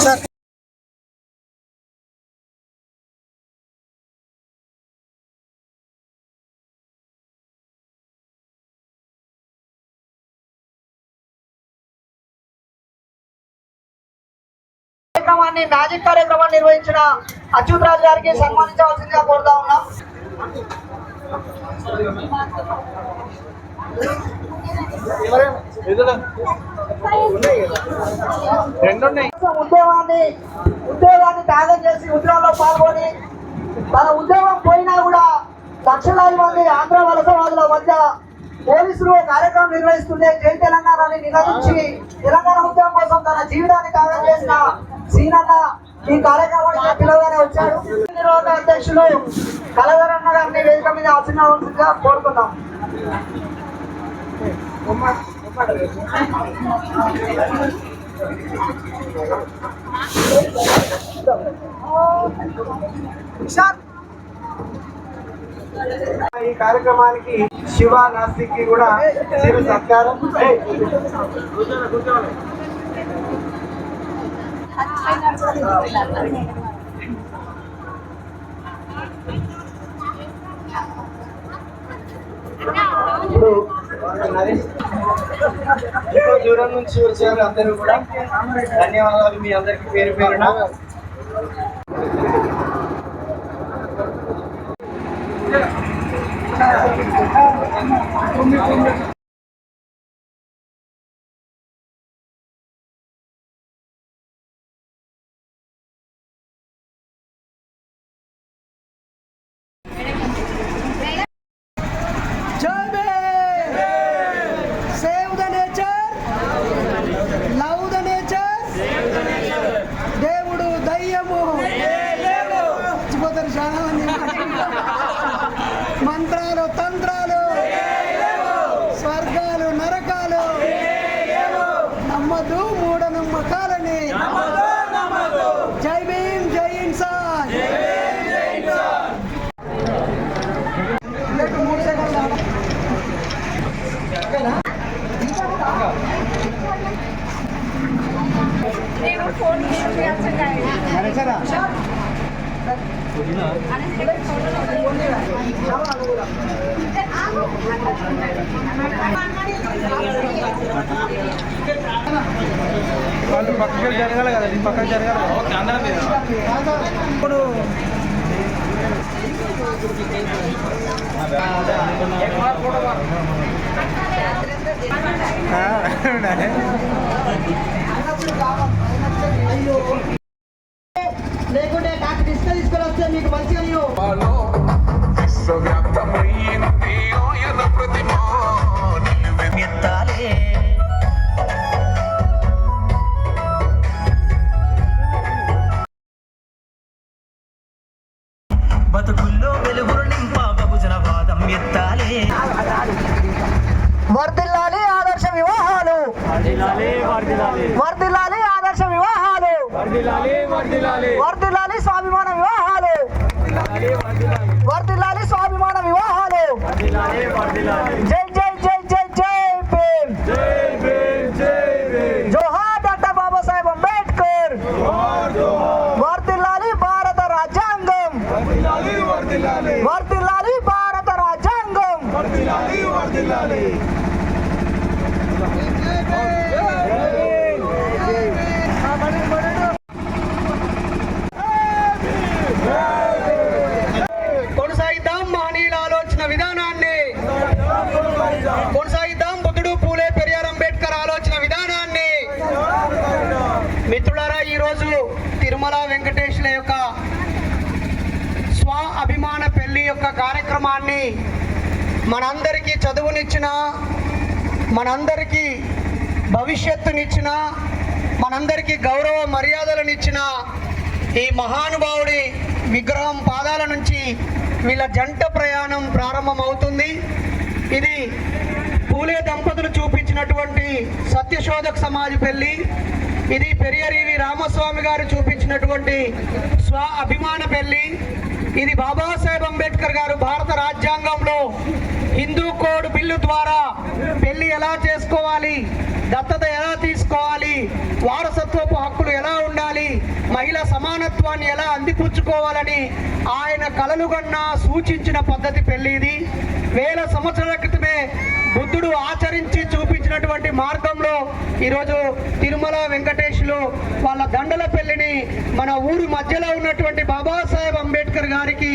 సార్. కార్యక్రమాన్ని, మ్యాజిక్ కార్యక్రమాన్ని నిర్వహించిన అచ్యుత్ రాజు గారికి సన్మానించవలసిందిగా కోరుతా ఉన్నాం. ఉద్యోగాన్ని త్యాగం చేసి ఉద్యోగంలో పాల్గొని తన ఉద్యోగం పోయినా కూడా లక్షలాది మంది ఆంధ్ర వలసవాదుల మధ్య పోలీసులు కార్యక్రమం నిర్వహిస్తుంటే జై తెలంగాణని నినదించి తెలంగాణ ఉద్యమం కోసం తన జీవితాన్ని త్యాగం చేసిన సీనన్న ఈ కార్యక్రమానికి పిలవగానే వచ్చాడు. నిర్వాహక అధ్యక్షులు కలధరన్న గారిని వేదిక మీద ఆశీర్వదించగా కోరుతున్నాం.
ఈ కార్యక్రమానికి శివ నాస్తిక్ కి కూడా చిరు సత్కారం. ఇప్పుడు ఎంతో దూరం నుంచి వచ్చారు అందరూ కూడా. ధన్యవాదాలు మీ అందరికి పేరు పేరున.
జై భీమ్.
మూఢనమ్మకాలు నమ్మదు మూఢనమ్మకాలని జై భీమ్ జై ఇన్సాన్ లేకు 3 సెకండ్లు ఆడ.
వాళ్ళు పక్కకి జరగాలి కదా, పక్కకి జరగాలి.
ఇప్పుడు లేకుంటే డాక్టర్ ఇసుక తీసుకొని వస్తే మీకు మంచిగా
బతుకుల్లో వెలుగురు నింప బహుజన వాదం ఎత్తాలే.
వర్ధిల్లాలి ఆదర్శ వివాహాలు, వర్ధిల్లాలి ఆదర్శ వివాహాలు, వర్ధిల్లాలి స్వాభిమాన వివాహాలు, వర్ధిల్లాలి స్వాభిమాన వివాహాలు. జై జై జై జై జై భీమ్, జోహార్ డాక్టర్ బాబాసాహెబ్ అంబేద్కర్. వర్ధిల్లాలి భారత రాజ్యాంగం, వర్ధిల్లాలి భారత రాజ్యాంగం.
కొనసాగిద్దాం మహనీయుల ఆలోచన విధానాన్ని, కొనసాగిద్దాం బుద్ధుడు పూలే పెరియార్ అంబేద్కర్ ఆలోచన విధానాన్ని. మిత్రులారా, ఈరోజు తిరుమల వెంకటేశ్వర యొక్క స్వ అభిమాన పెళ్లి యొక్క కార్యక్రమాన్ని మనందరికీ చదువునిచ్చిన, మనందరికీ భవిష్యత్తునిచ్చిన, మనందరికీ గౌరవ మర్యాదలనిచ్చిన ఈ మహానుభావుడి విగ్రహం పాదాల నుంచి వీళ్ళ జంట ప్రయాణం ప్రారంభమవుతుంది. ఇది పూలే దంపతులు చూపించినటువంటి సత్యశోధక్ సమాజ్ పెళ్లి. ఇది పెరియరివి రామస్వామి గారు చూపించినటువంటి స్వ అభిమాన పెళ్లి. ఇది బాబాసాహెబ్ అంబేద్కర్ గారు భారత రాజ్యాంగంలో హిందూ కోడ్ బిల్లు ద్వారా పెళ్లి ఎలా చేసుకోవాలి, దత్తత ఎలా తీసుకోవాలి, వారసత్వపు హక్కులు ఎలా ఉండాలి, మహిళా సమానత్వాన్ని ఎలా అందిపుచ్చుకోవాలని ఆయన కలలుగన్నా సూచించిన పద్ధతి పెళ్లి ఇది. వేల సంవత్సరాల క్రితమే బుద్ధుడు ఆచరించి చూపించినటువంటి మార్గంలో ఈరోజు తిరుమల వెంకటేశ్వరులు వాళ్ళ దండల పెళ్లిని మన ఊరి మధ్యలో ఉన్నటువంటి బాబాసాహెబ్ అంబేద్కర్ గారికి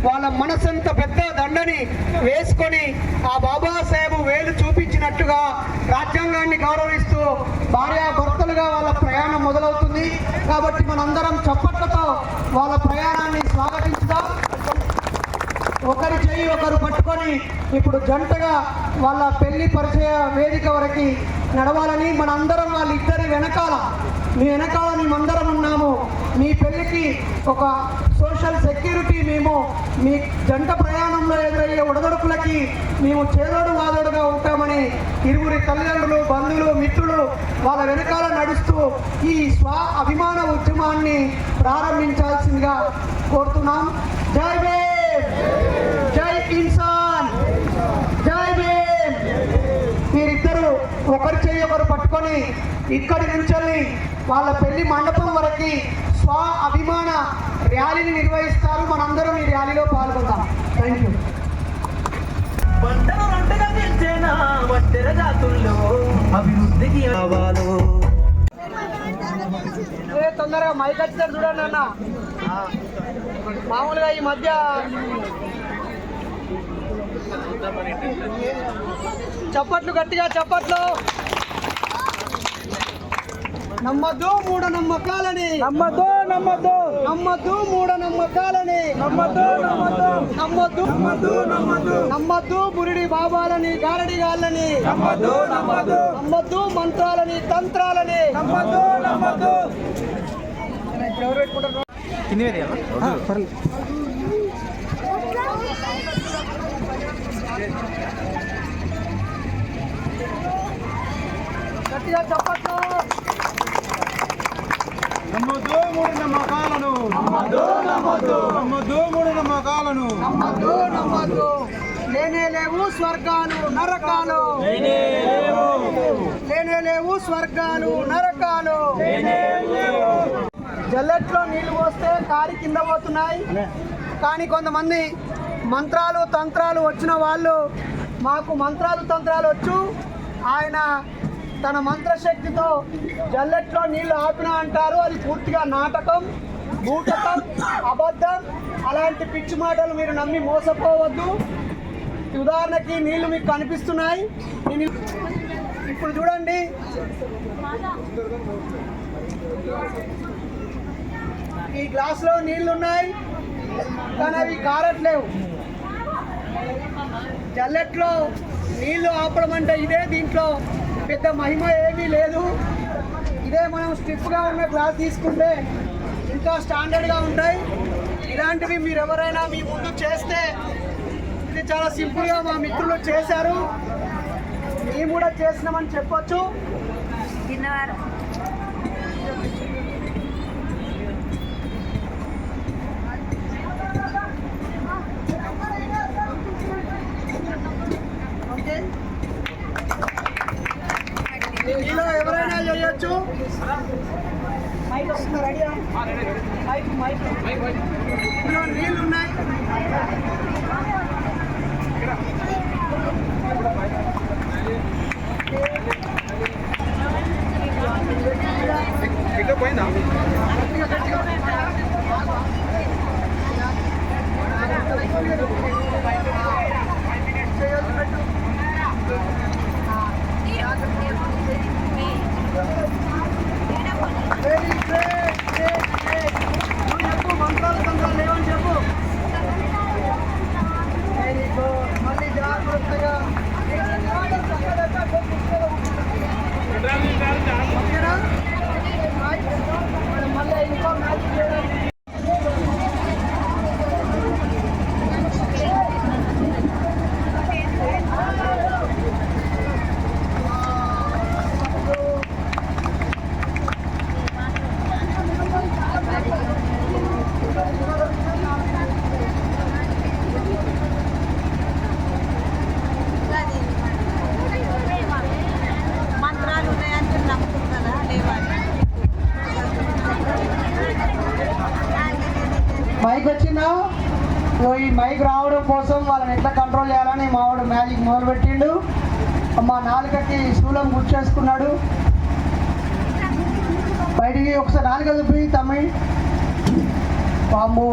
వాళ్ళ మనసంత పెద్ద దండని వేసుకొని ఆ బాబాసాహెబ్ వేలు చూపించినట్టుగా రాజ్యాంగాన్ని గౌరవిస్తూ భార్యాభర్తలుగా వాళ్ళ ప్రయాణం మొదలవుతుంది. కాబట్టి మనందరం చప్పట్లతో వాళ్ళ ప్రయాణాన్ని స్వాగతించుదాం. ఒకరి చెయ్యి ఒకరు పట్టుకొని ఇప్పుడు జంటగా వాళ్ళ పెళ్లి పరిచయ వేదిక వరకు నడవాలని, మనందరం వాళ్ళిద్దరి వెనకాల, మీ వెనకాల మేమందరం ఉన్నాము. మీ పెళ్లికి ఒక సోషల్ సెక్యూరిటీ మేము, మీ జంట ప్రయాణంలో ఎదురయ్యే ఒడదొడుకులకి మేము చేదోడు వాదోడుగా ఉంటామని ఇరువురి తల్లిదండ్రులు, బంధువులు, మిత్రులు వాళ్ళ వెనకాల నడుస్తూ ఈ స్వ అభిమాన ఉద్యమాన్ని ప్రారంభించాల్సిందిగా కోరుతున్నాం. జై భీమ్, జై ఇన్సాన్, జై భీమ్. మీరిద్దరూ ఒకరి చెయ్యి ఒకరు పట్టుకొని ఇక్కడి నుంచి వాళ్ళ పెళ్లి మండపం వరకు స్వ అభిమాన ర్యాలీని నిర్వహిస్తారు. మనందరం ఈ ర్యాలీలో పాల్గొందాం. Thank you.
పంటను రంటగా తెచ్చిన వట్టెర జాతుల్లో అభివృద్ధికి అవ్వాలో.
తొందరగా మైక్ వచ్చారు చూడండి అన్న. మామూలుగా ఈ మధ్య చప్పట్లు, గట్టిగా చప్పట్లు. నమ్మద్దు మూఢనమ్మకాలని, నమ్మద్దు నమ్మద్దు, నమ్మద్దు మూఢనమ్మకాలని, నమ్మద్దు నమ్మద్దు, నమ్మద్దు నమ్మద్దు, నమ్మద్దు నమ్మద్దు బురిడి బాబాలని, గారడి గాళ్ళని, నమ్మద్దు నమ్మద్దు, నమ్మద్దు మంత్రాలని, తంత్రాలని, నమ్మద్దు నమ్మద్దు. ఇప్పుడు ఎవరు పెట్టుకుంటారు? గట్టిగా చెప్పట్లు.
నమ్మొద్దు మూఢనమ్మకాలను, నమ్మొద్దు మూఢనమ్మకాలను.
నమ్మద్దు. లేనే లేవు స్వర్గాలు నరకాలు, లేనే లేవు స్వర్గాలు నరకాలు. జల్లెట్లో నీళ్లు పోస్తే కారి కింద పోతున్నాయి. కానీ కొంతమంది మంత్రాలు తంత్రాలు వచ్చిన వాళ్ళు మాకు మంత్రాలు తంత్రాలు వచ్చు, ఆయన తన మంత్రశక్తితో జల్లెట్లో నీళ్లు ఆపినా అంటారు. అది పూర్తిగా నాటకం, బూటకం, అబద్ధం. అలాంటి పిచ్చి మాటలు మీరు నమ్మి మోసపోవద్దు. ఉదాహరణకి నీళ్లు మీకు కనిపిస్తున్నాయి. ఇప్పుడు చూడండి, ఈ గ్లాసులో నీళ్లు ఉన్నాయి కానీ అవి కారట్లేవు. జల్లెట్లో నీళ్లు ఆపడం అంటే ఇదే. దీంట్లో పెద్ద మహిమ ఏమీ లేదు. ఇదే మనం స్టిఫ్గా ఉన్న గ్లాస్ తీసుకుంటే ఇంకా స్టాండర్డ్గా ఉంటాయి. ఇలాంటివి మీరు ఎవరైనా మీ ముందు చేస్తే, ఇది చాలా సింపుల్గా మా మిత్రులు చేశారు, మేము కూడా చేసినామని చెప్పొచ్చు. ఓకే, మీలో ఎవరైనా చేయొచ్చు. ఇందులో నీళ్ళు ఉన్నాయి. చెప్పు, మంత్రాలు తంత్రాలు లేవని చెప్పు. మళ్ళీ జాగ్రత్తగా ఓకేనా? మళ్ళీ ఇంకో మ్యాచ్ చేయడానికి
మంత్రాలు ఉన్నాయని నమ్ముతున్నారా లేవా?
మైక్ వచ్చిందా? ఈ మైక్ రావడం కోసం వాళ్ళని ఎట్లా కంట్రోల్ చేయాలని మావాడు మ్యాజిక్ మొదలుపెట్టిండు. మా నాలుకకి శూలం గుర్చేసుకున్నాడు. బయటికి ఒకసారి నాలుక చూపి తమ్మి. పాము